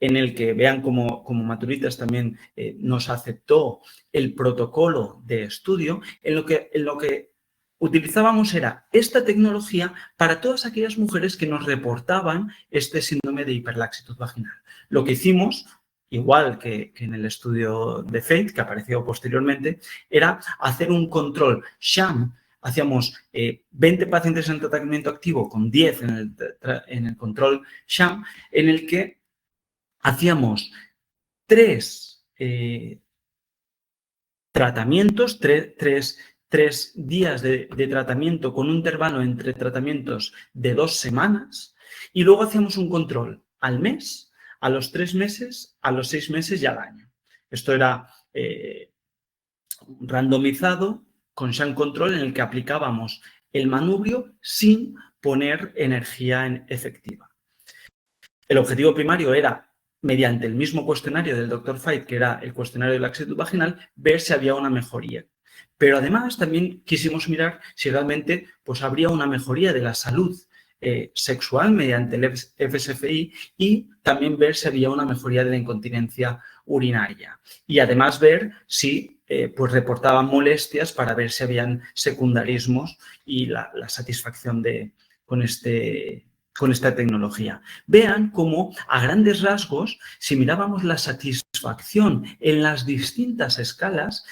en el que vean como Maturitas también nos aceptó el protocolo de estudio, en lo que utilizábamos era esta tecnología para todas aquellas mujeres que nos reportaban este síndrome de hiperlaxitud vaginal. Lo que hicimos, igual que en el estudio de FATE, que apareció posteriormente, era hacer un control sham. Hacíamos 20 pacientes en tratamiento activo con 10 en el control sham, en el que hacíamos 3 tratamientos, 3 días de tratamiento con un intervalo entre tratamientos de 2 semanas y luego hacíamos un control al mes, a los 3 meses, a los 6 meses y al año. Esto era randomizado con sham control, en el que aplicábamos el manubrio sin poner energía efectiva. El objetivo primario era, mediante el mismo cuestionario del Dr. Fait, que era el cuestionario de laxitud vaginal, ver si había una mejoría. Pero además también quisimos mirar si realmente pues, habría una mejoría de la salud sexual mediante el FSFI y también ver si había una mejoría de la incontinencia urinaria. Y además ver si pues reportaban molestias para ver si habían secundarismos y la satisfacción con esta tecnología. Vean cómo, a grandes rasgos, si mirábamos la satisfacción en las distintas escalas,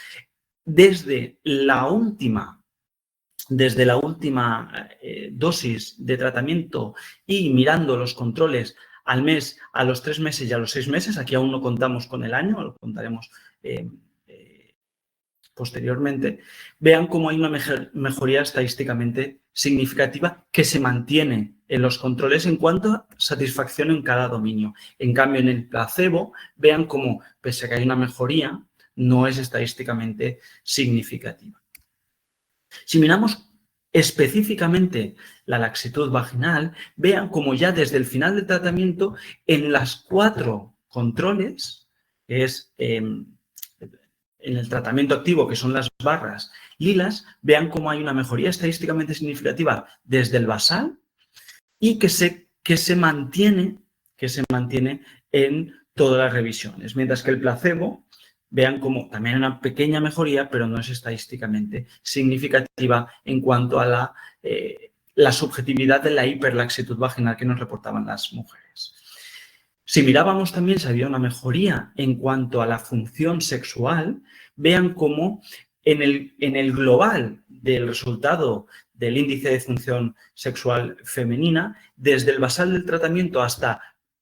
desde la última dosis de tratamiento y mirando los controles al mes, a los 3 meses y a los 6 meses, aquí aún no contamos con el año, lo contaremos posteriormente, vean cómo hay una mejoría estadísticamente significativa que se mantiene en los controles en cuanto a satisfacción en cada dominio. En cambio, en el placebo, vean cómo, pese a que hay una mejoría, no es estadísticamente significativa. Si miramos específicamente la laxitud vaginal, vean cómo ya desde el final del tratamiento, en las 4 controles, que es en el tratamiento activo, que son las barras lilas, vean cómo hay una mejoría estadísticamente significativa desde el basal y que se mantiene en todas las revisiones. Mientras que el placebo, vean cómo también hay una pequeña mejoría, pero no es estadísticamente significativa en cuanto a la subjetividad de la hiperlaxitud vaginal que nos reportaban las mujeres. Si mirábamos también si había una mejoría en cuanto a la función sexual, vean cómo en el global del resultado del índice de función sexual femenina, desde el basal del tratamiento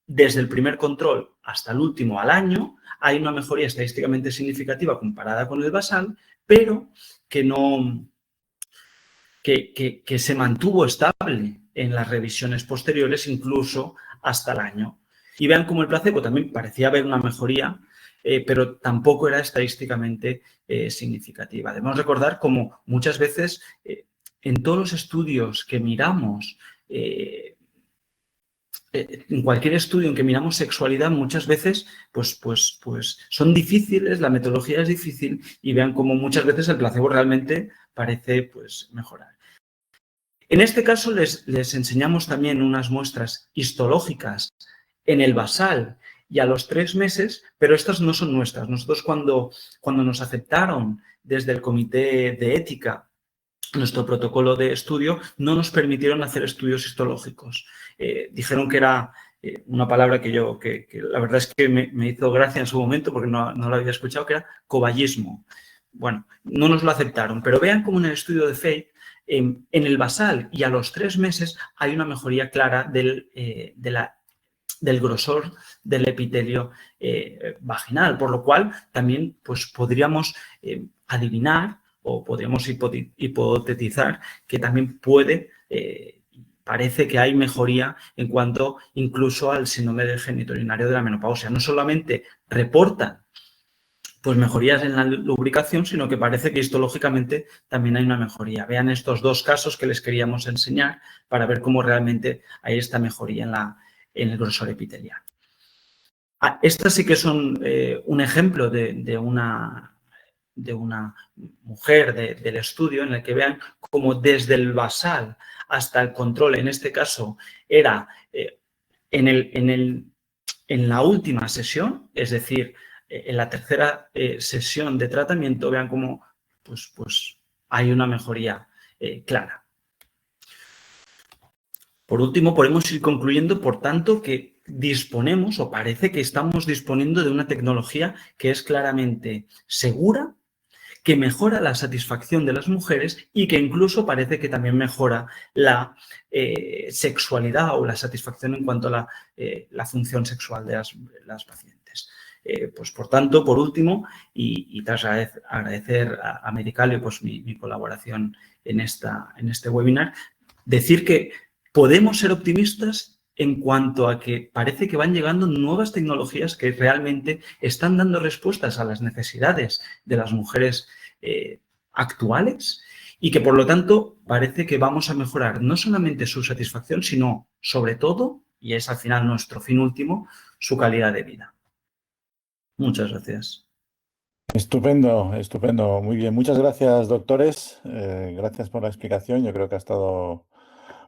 desde el primer control hasta el último al año, hay una mejoría estadísticamente significativa comparada con el basal, pero que se mantuvo estable en las revisiones posteriores, incluso hasta el año. Y vean cómo el placebo también parecía haber una mejoría, pero tampoco era estadísticamente significativa. Debemos recordar cómo muchas veces en todos los estudios que miramos, en cualquier estudio en que miramos sexualidad, muchas veces pues son difíciles, la metodología es difícil y vean cómo muchas veces el placebo realmente parece pues, mejorar. En este caso les enseñamos también unas muestras histológicas en el basal y a los 3 meses, pero estas no son nuestras. Nosotros cuando nos aceptaron desde el Comité de Ética nuestro protocolo de estudio, no nos permitieron hacer estudios histológicos. Dijeron que era una palabra que la verdad es que me hizo gracia en su momento porque no lo había escuchado, que era cobayismo. Bueno, no nos lo aceptaron, pero vean cómo en el estudio de FATE, en el basal y a los 3 meses hay una mejoría clara del grosor del epitelio vaginal, por lo cual también pues, podríamos adivinar o podríamos hipotetizar que también parece que hay mejoría en cuanto incluso al síndrome del genitourinario de la menopausia. No solamente reportan pues mejorías en la lubricación, sino que parece que histológicamente también hay una mejoría. Vean estos dos casos que les queríamos enseñar para ver cómo realmente hay esta mejoría en el grosor epitelial. Estas sí que son un ejemplo de una mujer del estudio en el que vean cómo desde el basal hasta el control, en este caso, era en la última sesión, es decir, en la tercera sesión de tratamiento, vean cómo pues hay una mejoría clara. Por último, podemos ir concluyendo, por tanto, que disponemos, o parece que estamos disponiendo de una tecnología que es claramente segura, que mejora la satisfacción de las mujeres y que incluso parece que también mejora la sexualidad o la satisfacción en cuanto a la función sexual de las pacientes. Pues por tanto, por último, y tras agradecer a Medicalio pues, mi colaboración en este webinar, decir que podemos ser optimistas en cuanto a que parece que van llegando nuevas tecnologías que realmente están dando respuestas a las necesidades de las mujeres actuales y que, por lo tanto, parece que vamos a mejorar no solamente su satisfacción, sino, sobre todo, y es al final nuestro fin último, su calidad de vida. Muchas gracias. Estupendo, estupendo. Muy bien. Muchas gracias, doctores. Gracias por la explicación. Yo creo que ha estado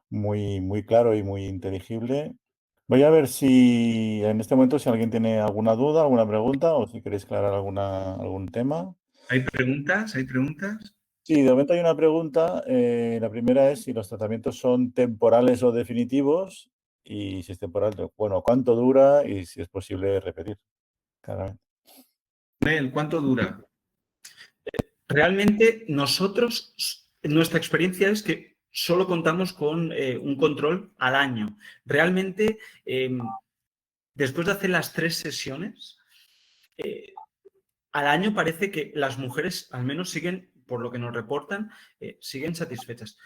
muy claro y muy inteligible. Voy a ver si en este momento si alguien tiene alguna duda, alguna pregunta o si queréis aclarar algún tema. ¿Hay preguntas? ¿Hay preguntas? Sí, de momento hay una pregunta. La primera es si los tratamientos son temporales o definitivos y si es temporal, bueno, cuánto dura y si es posible repetir. Claramente. Mel, ¿cuánto dura? Realmente nosotros, nuestra experiencia es que solo contamos con un control al año. Realmente, después de hacer las 3 sesiones, al año parece que las mujeres al menos siguen, por lo que nos reportan, siguen satisfechas.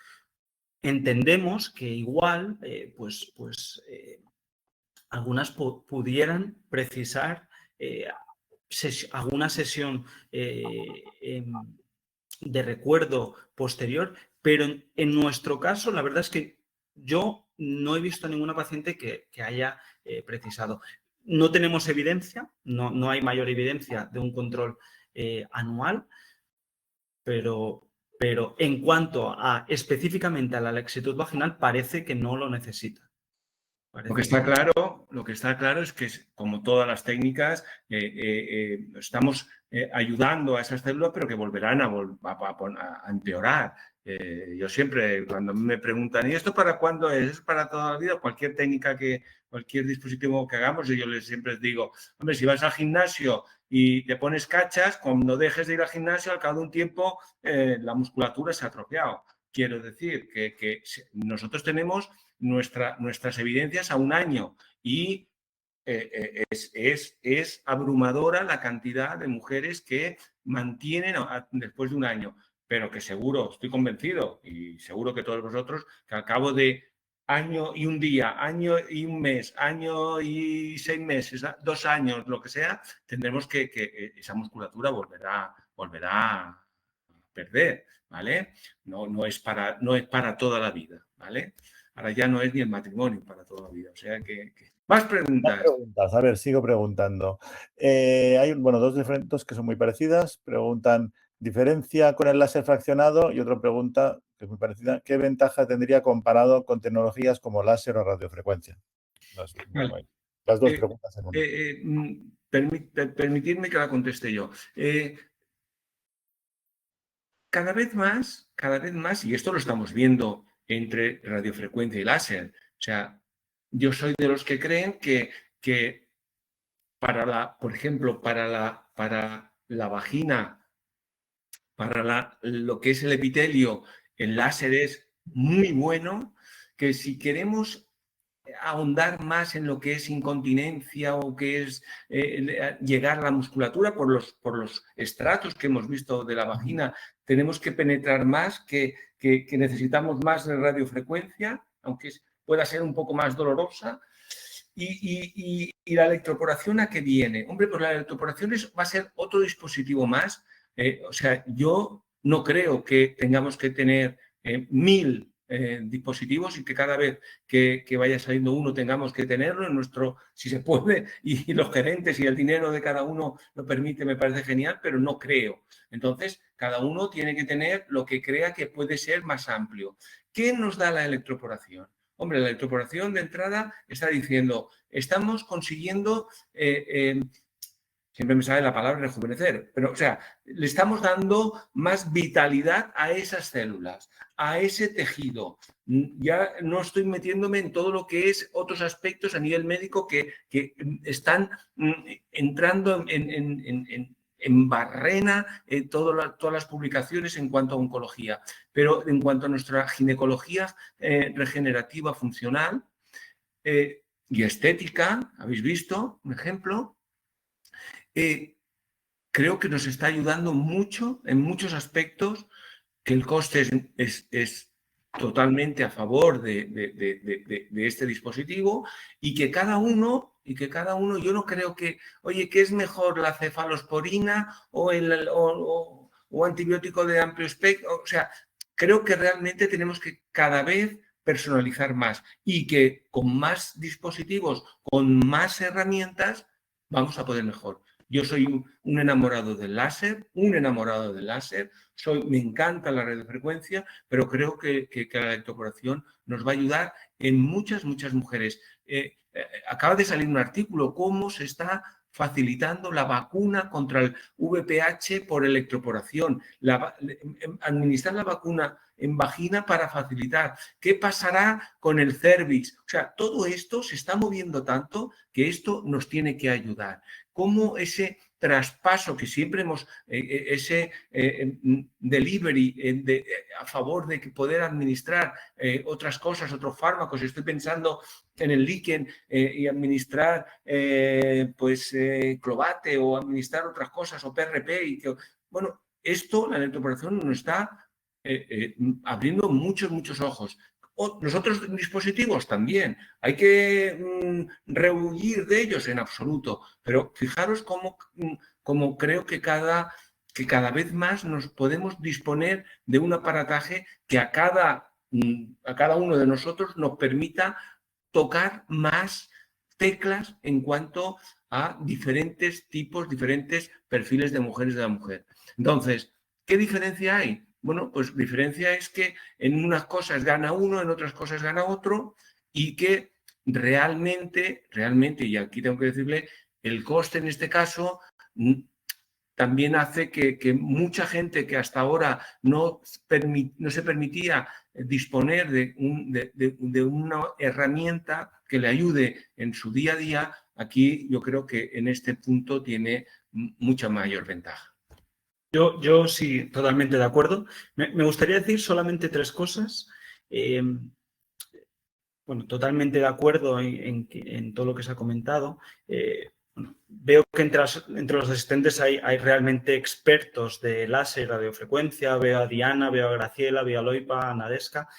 Entendemos que igual, algunas pudieran precisar alguna sesión de recuerdo posterior, pero en nuestro caso, la verdad es que yo no he visto a ninguna paciente que haya precisado. No tenemos evidencia, no hay mayor evidencia de un control anual, pero en cuanto a específicamente a la laxitud vaginal, parece que no lo necesita. Lo que está claro es que, como todas las técnicas, estamos ayudando a esas células, pero que volverán a empeorar. Yo siempre, cuando me preguntan, ¿y esto para cuándo es? ¿Es para toda la vida? Cualquier técnica, cualquier dispositivo que hagamos, yo siempre les digo, hombre, si vas al gimnasio y te pones cachas, cuando dejes de ir al gimnasio, al cabo de un tiempo, la musculatura se ha atrofiado. Quiero decir que nosotros tenemos nuestras evidencias a un año y es abrumadora la cantidad de mujeres que mantienen después de un año, pero que seguro, estoy convencido y seguro que todos vosotros, que al cabo de año y un día, año y un mes, año y 6 meses, 2 años, lo que sea, tendremos que esa musculatura volverá a perder, ¿vale? No es para toda la vida, ¿vale? Ahora ya no es ni el matrimonio para toda la vida. O sea que... Más preguntas. Más preguntas. A ver, sigo preguntando. Hay dos diferentes que son muy parecidas. Preguntan, ¿diferencia con el láser fraccionado? Y otra pregunta que es muy parecida, ¿qué ventaja tendría comparado con tecnologías como láser o radiofrecuencia? Las dos preguntas en una. Permitidme que la conteste yo. Cada vez más, y esto lo estamos viendo entre radiofrecuencia y láser. O sea, yo soy de los que creen que por ejemplo, para la vagina, para lo que es el epitelio, el láser es muy bueno, que si queremos ahondar más en lo que es incontinencia o que es llegar a la musculatura por los estratos que hemos visto de la vagina, tenemos que penetrar más, que necesitamos más de radiofrecuencia, aunque pueda ser un poco más dolorosa. ¿Y la electroporación a qué viene? Hombre, pues la electroporación va a ser otro dispositivo más. O sea, yo no creo que tengamos que tener 1000 dispositivos y que cada vez que vaya saliendo uno tengamos que tenerlo en nuestro, si se puede, y los gerentes y el dinero de cada uno lo permite, me parece genial, pero no creo. Entonces, cada uno tiene que tener lo que crea que puede ser más amplio. ¿Qué nos da la electroporación? Hombre, la electroporación de entrada está diciendo, estamos consiguiendo, siempre me sale la palabra rejuvenecer, pero o sea, le estamos dando más vitalidad a esas células, a ese tejido. Ya no estoy metiéndome en todo lo que es otros aspectos a nivel médico que están entrando en barrena todas las publicaciones en cuanto a oncología. Pero en cuanto a nuestra ginecología regenerativa funcional y estética, habéis visto un ejemplo, creo que nos está ayudando mucho en muchos aspectos, que el coste es totalmente a favor de este dispositivo y que cada uno, yo no creo que, oye, ¿qué es mejor, la cefalosporina o antibiótico de amplio espectro? O sea, creo que realmente tenemos que cada vez personalizar más y que con más dispositivos, con más herramientas, vamos a poder mejor. Yo soy un enamorado del láser, me encanta la radiofrecuencia, pero creo que la electroporación nos va a ayudar en muchas mujeres. Acaba de salir un artículo, cómo se está facilitando la vacuna contra el VPH por electroporación, administrar la vacuna en vagina para facilitar. ¿Qué pasará con el cervix? O sea, todo esto se está moviendo tanto que esto nos tiene que ayudar. Cómo ese traspaso que siempre hemos, ese delivery a favor de poder administrar otras cosas, otros fármacos. Estoy pensando en el líquen y administrar clobate o administrar otras cosas o PRP. Bueno, esto, la electroporación nos está abriendo muchos ojos. Los otros dispositivos también. Hay que rehuir de ellos en absoluto. Pero fijaros cómo creo que cada vez más nos podemos disponer de un aparataje que a cada uno de nosotros nos permita tocar más teclas en cuanto a diferentes tipos, diferentes perfiles de mujeres de la mujer. Entonces, ¿qué diferencia hay? Bueno, pues diferencia es que en unas cosas gana uno, en otras cosas gana otro, y que realmente, y aquí tengo que decirle, el coste en este caso también hace que mucha gente que hasta ahora no se permitía disponer de una herramienta que le ayude en su día a día, aquí yo creo que en este punto tiene mucha mayor ventaja. Yo sí, totalmente de acuerdo. Me gustaría decir solamente 3 cosas. Bueno, totalmente de acuerdo en todo lo que se ha comentado. Bueno, veo que entre los asistentes hay realmente expertos de láser, radiofrecuencia. Veo a Diana, veo a Graciela, veo a Loipa, a Nadesca.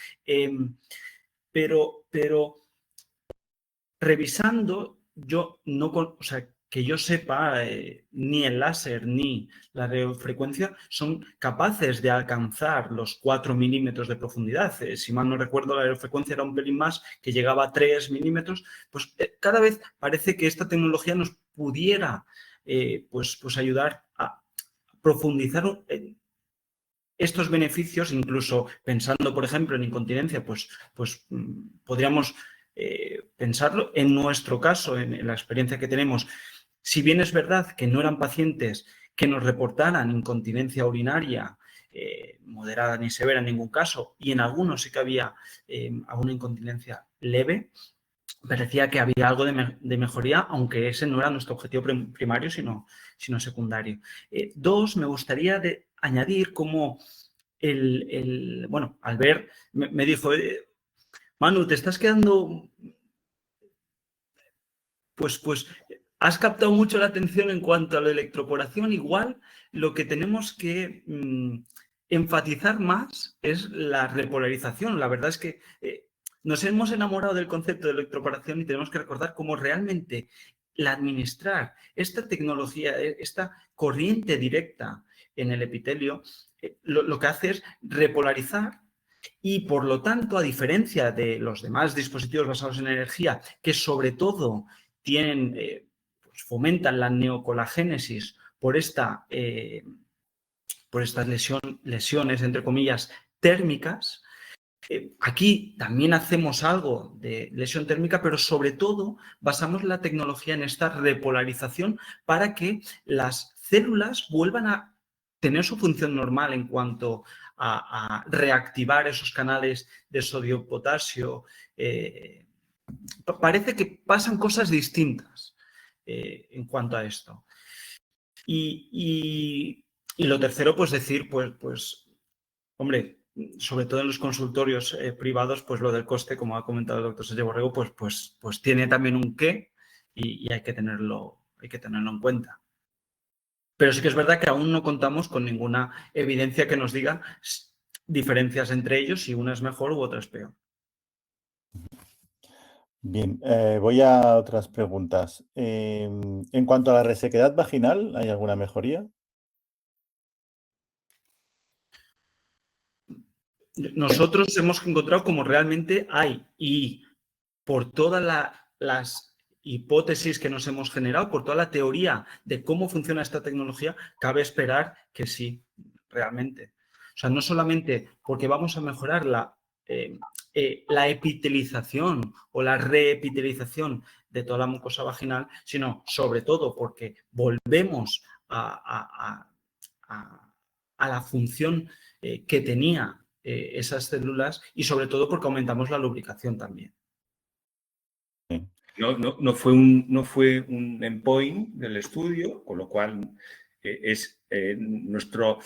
Pero revisando, yo no, o sea, que yo sepa, ni el láser ni la radiofrecuencia son capaces de alcanzar los 4 milímetros de profundidad. Si mal no recuerdo, la radiofrecuencia era un pelín más, que llegaba a 3 milímetros. Pues cada vez parece que esta tecnología nos pudiera pues ayudar a profundizar estos beneficios, incluso pensando, por ejemplo, en incontinencia, pues podríamos pensarlo. En nuestro caso, en la experiencia que tenemos, si bien es verdad que no eran pacientes que nos reportaran incontinencia urinaria moderada ni severa en ningún caso, y en algunos sí que había alguna incontinencia leve, parecía que había algo de mejoría, aunque ese no era nuestro objetivo primario, sino secundario. 2, me gustaría añadir como bueno, Albert me dijo, Manu, te estás quedando, pues has captado mucho la atención en cuanto a la electroporación. Igual lo que tenemos que enfatizar más es la repolarización. La verdad es que nos hemos enamorado del concepto de electroporación y tenemos que recordar cómo realmente administrar esta tecnología, esta corriente directa en el epitelio, lo que hace es repolarizar y, por lo tanto, a diferencia de los demás dispositivos basados en energía, que sobre todo tienen, pues fomentan la neocolagénesis por estas lesiones, entre comillas, térmicas, aquí también hacemos algo de lesión térmica, pero sobre todo basamos la tecnología en esta repolarización para que las células vuelvan a tener su función normal en cuanto a reactivar esos canales de sodio-potasio. Parece que pasan cosas distintas en cuanto a esto. Y lo tercero, pues decir, pues hombre, sobre todo en los consultorios privados, pues lo del coste, como ha comentado el doctor Sergio Borrego, pues tiene también un qué y hay que tenerlo en cuenta. Pero sí que es verdad que aún no contamos con ninguna evidencia que nos diga diferencias entre ellos, si una es mejor u otra es peor. Bien, voy a otras preguntas. En cuanto a la resequedad vaginal, ¿hay alguna mejoría? Nosotros hemos encontrado como realmente hay, y por todas las hipótesis que nos hemos generado, por toda la teoría de cómo funciona esta tecnología, cabe esperar que sí, realmente. O sea, no solamente porque vamos a mejorar la epitelización o la reepitelización de toda la mucosa vaginal, sino sobre todo porque volvemos a la función que tenía esas células y sobre todo porque aumentamos la lubricación también. No fue un endpoint del estudio, con lo cual es nuestra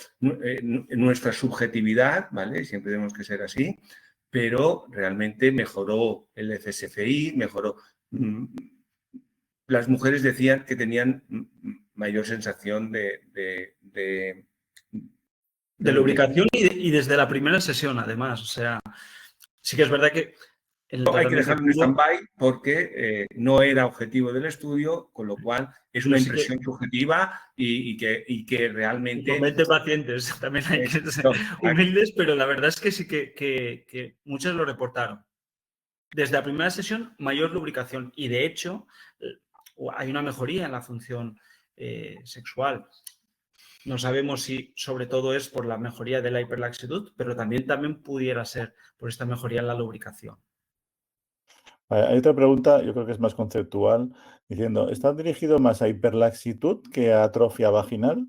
subjetividad, ¿vale? Siempre tenemos que ser así, pero realmente mejoró el FSFI, mejoró. Las mujeres decían que tenían mayor sensación de lubricación y desde la primera sesión, además. O sea, sí que es verdad que hay que dejarlo en stand-by porque no era objetivo del estudio, con lo cual es una impresión subjetiva y que realmente... Con 20 pacientes también hay que ser humildes, pero la verdad es que sí que muchas lo reportaron. Desde la primera sesión, mayor lubricación y, de hecho, hay una mejoría en la función sexual. No sabemos si sobre todo es por la mejoría de la hiperlaxitud, pero también pudiera ser por esta mejoría en la lubricación. Hay otra pregunta, yo creo que es más conceptual, diciendo, ¿está dirigido más a hiperlaxitud que a atrofia vaginal?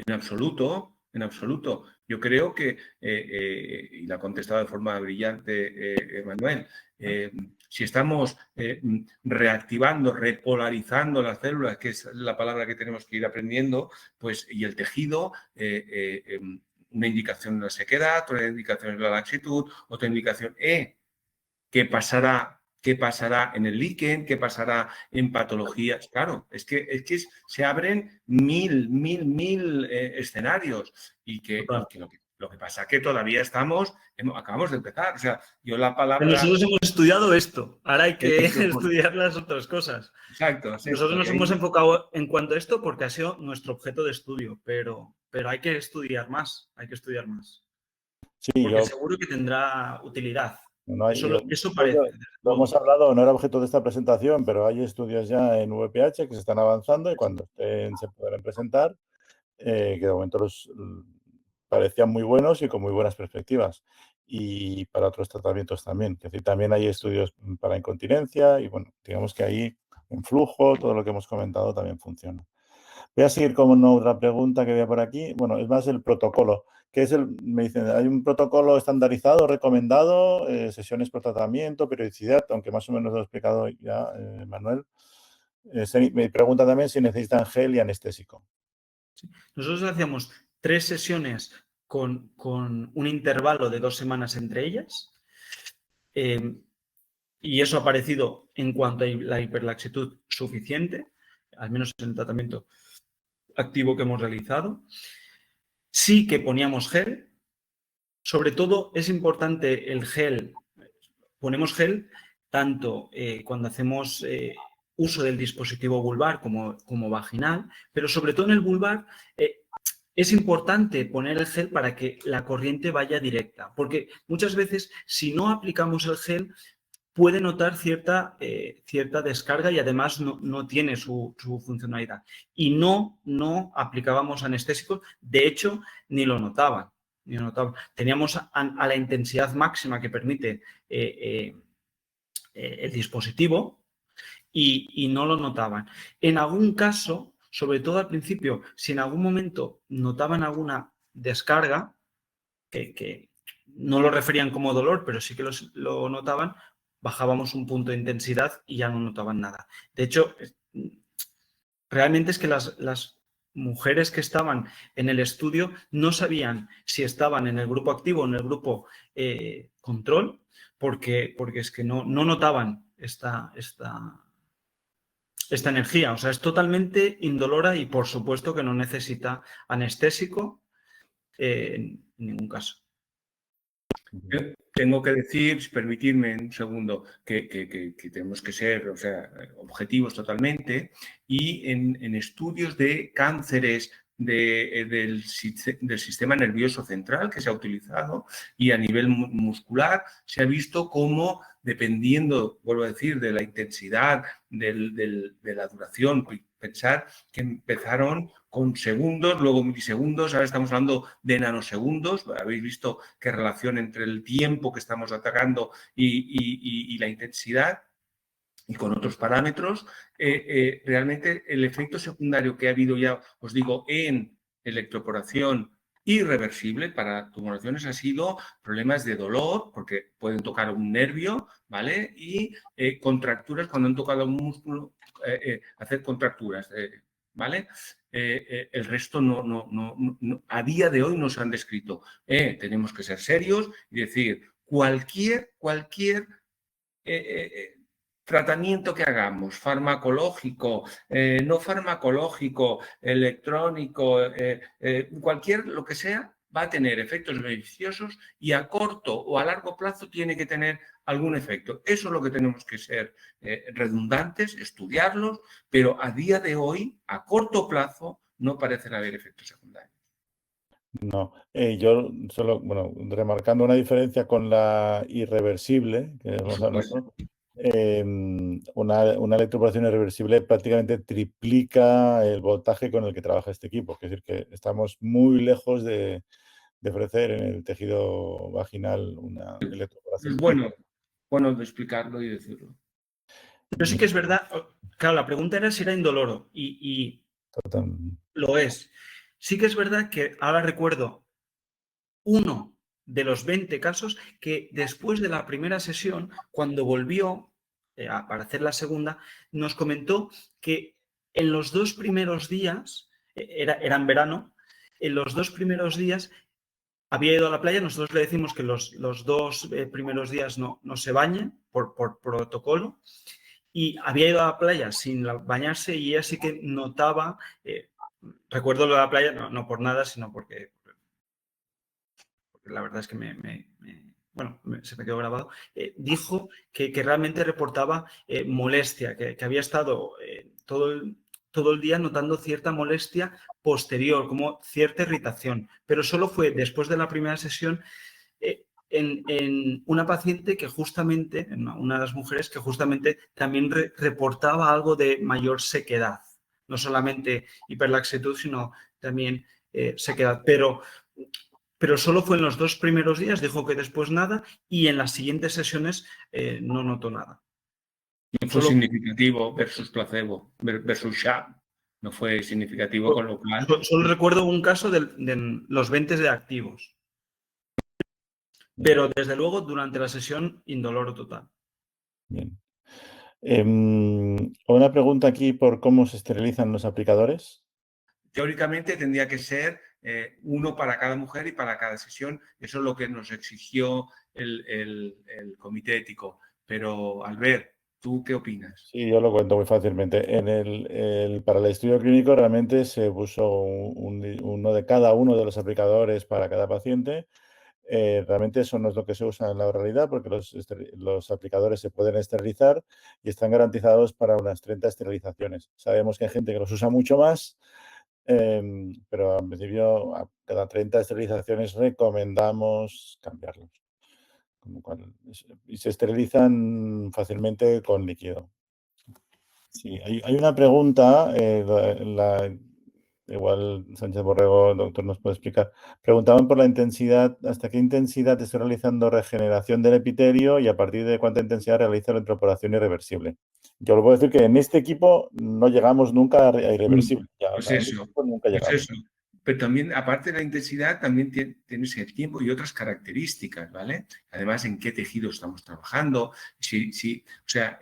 En absoluto, en absoluto. Yo creo que, y la ha contestado de forma brillante Manuel, si estamos reactivando, repolarizando las células, que es la palabra que tenemos que ir aprendiendo, pues, y el tejido, una indicación en la sequedad, otra indicación en la laxitud, otra indicación ¿qué pasará en el líquen? ¿Qué pasará en patologías? Claro, es que se abren mil escenarios y que lo que pasa es que todavía acabamos de empezar. O sea, yo la palabra... Pero nosotros hemos estudiado esto, ahora hay que estudiar las otras cosas. Exacto. Nosotros nos hemos enfocado en cuanto a esto porque ha sido nuestro objeto de estudio, pero hay que estudiar más, Sí, porque seguro que tendrá utilidad. No, eso parece. Lo hemos hablado, no era objeto de esta presentación, pero hay estudios ya en VPH que se están avanzando y cuando estén se podrán presentar, que de momento los parecían muy buenos y con muy buenas perspectivas. Y para otros tratamientos también. Es decir, también hay estudios para incontinencia y, bueno, digamos que ahí en flujo, todo lo que hemos comentado también funciona. Voy a seguir con una otra pregunta que había por aquí. Bueno, es más el protocolo. ¿Qué es me dicen, hay un protocolo estandarizado, recomendado, sesiones por tratamiento, periodicidad, aunque más o menos lo ha explicado ya Manuel. Me pregunta también si necesitan gel y anestésico. Nosotros hacíamos 3 sesiones con un intervalo de 2 semanas entre ellas. Y eso ha parecido, en cuanto a la hiperlaxitud, suficiente, al menos en el tratamiento activo que hemos realizado. Sí que poníamos gel. Sobre todo es importante el gel, ponemos gel tanto cuando hacemos uso del dispositivo vulvar como vaginal, pero sobre todo en el vulvar es importante poner el gel para que la corriente vaya directa, porque muchas veces si no aplicamos el gel puede notar cierta descarga y además no tiene su funcionalidad. Y no aplicábamos anestésicos, de hecho, ni lo notaban. Teníamos a la intensidad máxima que permite el dispositivo y no lo notaban. En algún caso, sobre todo al principio, si en algún momento notaban alguna descarga, que no lo referían como dolor, pero sí que lo notaban, bajábamos un punto de intensidad y ya no notaban nada. De hecho, realmente es que las mujeres que estaban en el estudio no sabían si estaban en el grupo activo o en el grupo control, porque es que no notaban esta energía. O sea, es totalmente indolora y por supuesto que no necesita anestésico en ningún caso. Tengo que decir, permitirme un segundo, que tenemos que ser, o sea, objetivos totalmente, y en estudios de cánceres del sistema nervioso central que se ha utilizado y a nivel muscular se ha visto cómo, dependiendo, vuelvo a decir, de la intensidad, de la duración, pensar que empezaron con segundos, luego milisegundos, ahora estamos hablando de nanosegundos. Habéis visto qué relación entre el tiempo que estamos atacando y la intensidad, y con otros parámetros. Realmente el efecto secundario que ha habido ya, os digo, en electroporación irreversible para tumoraciones ha sido problemas de dolor, porque pueden tocar un nervio, ¿vale? Y contracturas cuando han tocado un músculo, hacer contracturas, ¿vale? El resto no, a día de hoy no se han descrito. Tenemos que ser serios y decir, cualquier tratamiento que hagamos, farmacológico, no farmacológico, electrónico, cualquier lo que sea, va a tener efectos beneficiosos y a corto o a largo plazo tiene que tener algún efecto. Eso es lo que tenemos que ser redundantes, estudiarlos, pero a día de hoy, a corto plazo, no parecen haber efectos secundarios. No, yo solo, bueno, remarcando una diferencia con la irreversible, que hemos hablado, una electroporación irreversible prácticamente triplica el voltaje con el que trabaja este equipo. Es decir, que estamos muy lejos de ofrecer en el tejido vaginal una electroporación. Es bueno de explicarlo y decirlo. Pero sí que es verdad, claro, la pregunta era si era indoloro y lo es. Sí que es verdad que ahora recuerdo uno de los 20 casos que después de la primera sesión, cuando volvió para hacer la segunda, nos comentó que en los 2 primeros días, era en verano, en los 2 primeros días había ido a la playa. Nosotros le decimos que los 2 primeros días no se bañe por protocolo, y había ido a la playa sin bañarse y ella sí que notaba, recuerdo lo de la playa, no por nada, sino porque la verdad es que se me quedó grabado, dijo que realmente reportaba molestia, que había estado todo el día notando cierta molestia posterior, como cierta irritación, pero solo fue después de la primera sesión en una paciente que justamente, una de las mujeres que justamente también reportaba algo de mayor sequedad, no solamente hiperlaxitud, sino también sequedad, pero solo fue en los 2 primeros días, dijo que después nada, y en las siguientes sesiones no notó nada. No fue significativo versus placebo, versus sham. No fue significativo, con lo cual... Solo recuerdo un caso de los 20 de activos. Pero desde luego durante la sesión indoloro total. Bien. Una pregunta aquí por cómo se esterilizan los aplicadores. Teóricamente tendría que ser uno para cada mujer y para cada sesión. Eso es lo que nos exigió el comité ético. Pero, Albert, ¿tú qué opinas? Sí, yo lo cuento muy fácilmente. Para el estudio clínico realmente se puso uno de cada uno de los aplicadores para cada paciente. realmente eso no es lo que se usa en la realidad, porque los aplicadores se pueden esterilizar y están garantizados para unas 30 esterilizaciones. Sabemos que hay gente que los usa mucho más, pero en principio a cada 30 esterilizaciones recomendamos cambiarlos. Y se esterilizan fácilmente con líquido. Sí, hay una pregunta, igual Sánchez Borrego, doctor, nos puede explicar. Preguntaban por la intensidad, ¿hasta qué intensidad está realizando regeneración del epitelio y a partir de cuánta intensidad realiza la intraoperación irreversible? Yo le puedo decir que en este equipo no llegamos nunca a irreversible. O sea, en este equipo nunca llegamos. Eso. Pero también, aparte de la intensidad, también tienes el tiempo y otras características, ¿vale? Además, en qué tejido estamos trabajando. O sea,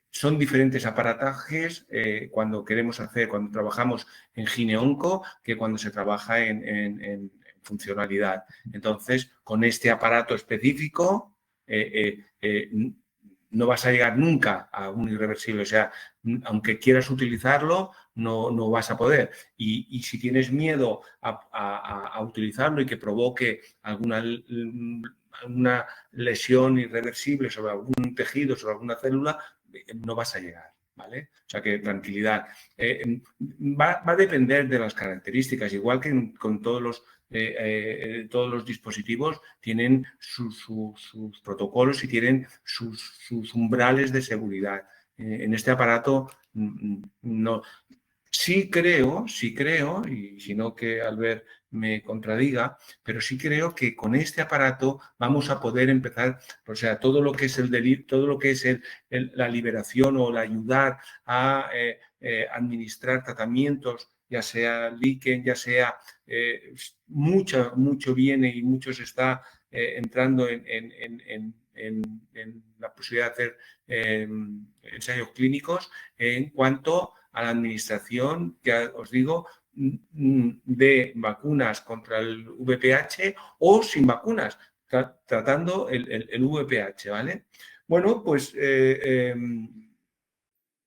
son diferentes aparatajes cuando trabajamos en gineonco que cuando se trabaja en funcionalidad. Entonces, con este aparato específico, no vas a llegar nunca a un irreversible. O sea, aunque quieras utilizarlo, no vas a poder. Y si tienes miedo a utilizarlo y que provoque alguna lesión irreversible sobre algún tejido, sobre alguna célula, no vas a llegar, ¿vale? O sea que tranquilidad. Va a depender de las características, igual que con todos los dispositivos tienen sus protocolos y tienen sus umbrales de seguridad. En este aparato no. Sí creo, y si no que Albert me contradiga, pero sí creo que con este aparato vamos a poder empezar, o sea, todo lo que es el delito, todo lo que es la liberación o el ayudar a administrar tratamientos, ya sea líquen, ya sea mucho viene y mucho se está entrando en la posibilidad de hacer ensayos clínicos en cuanto a la administración, ya os digo, de vacunas contra el VPH o sin vacunas, tratando el VPH, ¿vale? Bueno, pues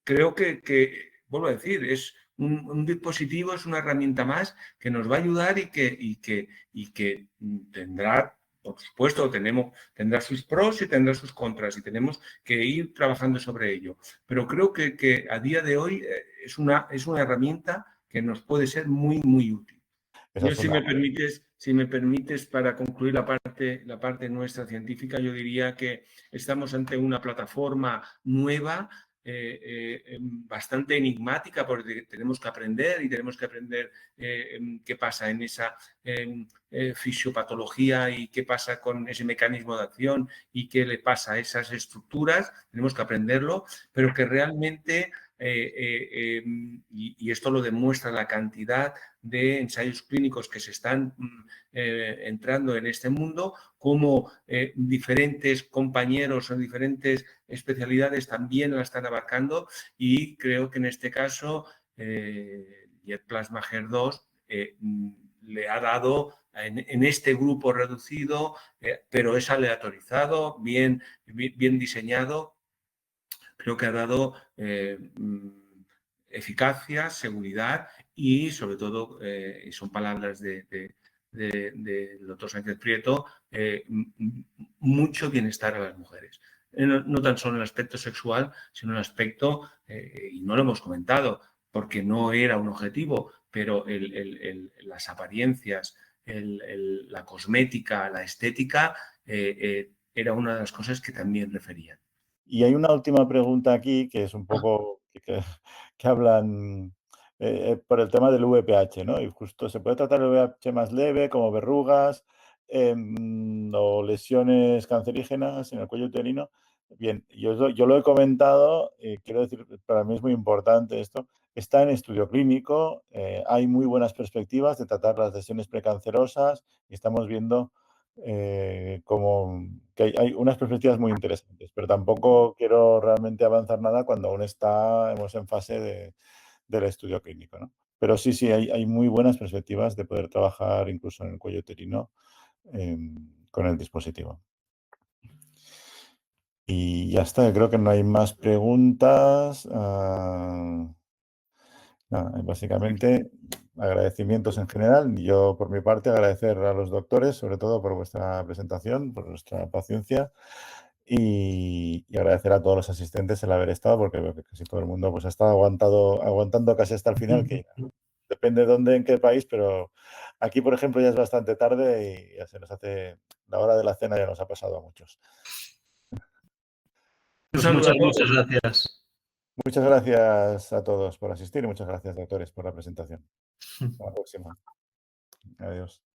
creo que, vuelvo a decir, es un dispositivo, es una herramienta más que nos va a ayudar y que tendrá, por supuesto, tendrá sus pros y tendrá sus contras y tenemos que ir trabajando sobre ello. Pero creo que a día de hoy es una herramienta que nos puede ser muy, muy útil. Yo, si me permites, para concluir la parte nuestra científica, yo diría que estamos ante una plataforma nueva, bastante enigmática, porque tenemos que aprender qué pasa en esa fisiopatología y qué pasa con ese mecanismo de acción y qué le pasa a esas estructuras. Tenemos que aprenderlo, pero que realmente, y esto lo demuestra la cantidad de ensayos clínicos que se están entrando en este mundo, como diferentes compañeros o diferentes especialidades también la están abarcando, y creo que en este caso Jet Plasma HER2 le ha dado en este grupo reducido, pero es aleatorizado, bien diseñado, creo que ha dado eficacia, seguridad y, sobre todo, y son palabras del doctor Sánchez Prieto, mucho bienestar a las mujeres. No tan solo en el aspecto sexual, sino en el aspecto, y no lo hemos comentado, porque no era un objetivo, pero las apariencias, la cosmética, la estética, era una de las cosas que también referían. Y hay una última pregunta aquí que es un poco que hablan por el tema del VPH, ¿no? Y justo se puede tratar el VPH más leve, como verrugas o lesiones cancerígenas en el cuello uterino. Bien, yo lo he comentado, quiero decir, para mí es muy importante esto. Está en estudio clínico, hay muy buenas perspectivas de tratar las lesiones precancerosas y estamos viendo como que hay unas perspectivas muy interesantes, pero tampoco quiero realmente avanzar nada cuando aún estamos en fase del estudio clínico, ¿no? Pero sí, hay muy buenas perspectivas de poder trabajar incluso en el cuello uterino con el dispositivo. Y ya está, creo que no hay más preguntas. Nada, básicamente, agradecimientos en general. Yo, por mi parte, agradecer a los doctores, sobre todo por vuestra presentación, por vuestra paciencia y agradecer a todos los asistentes el haber estado, porque veo que casi todo el mundo pues, ha estado aguantando casi hasta el final, que depende de dónde, en qué país, pero aquí, por ejemplo, ya es bastante tarde y ya se nos hace, la hora de la cena ya nos ha pasado a muchos. Un saludo a todos. Muchas gracias. Muchas gracias a todos por asistir y muchas gracias, doctores, por la presentación. Hasta la próxima. Adiós.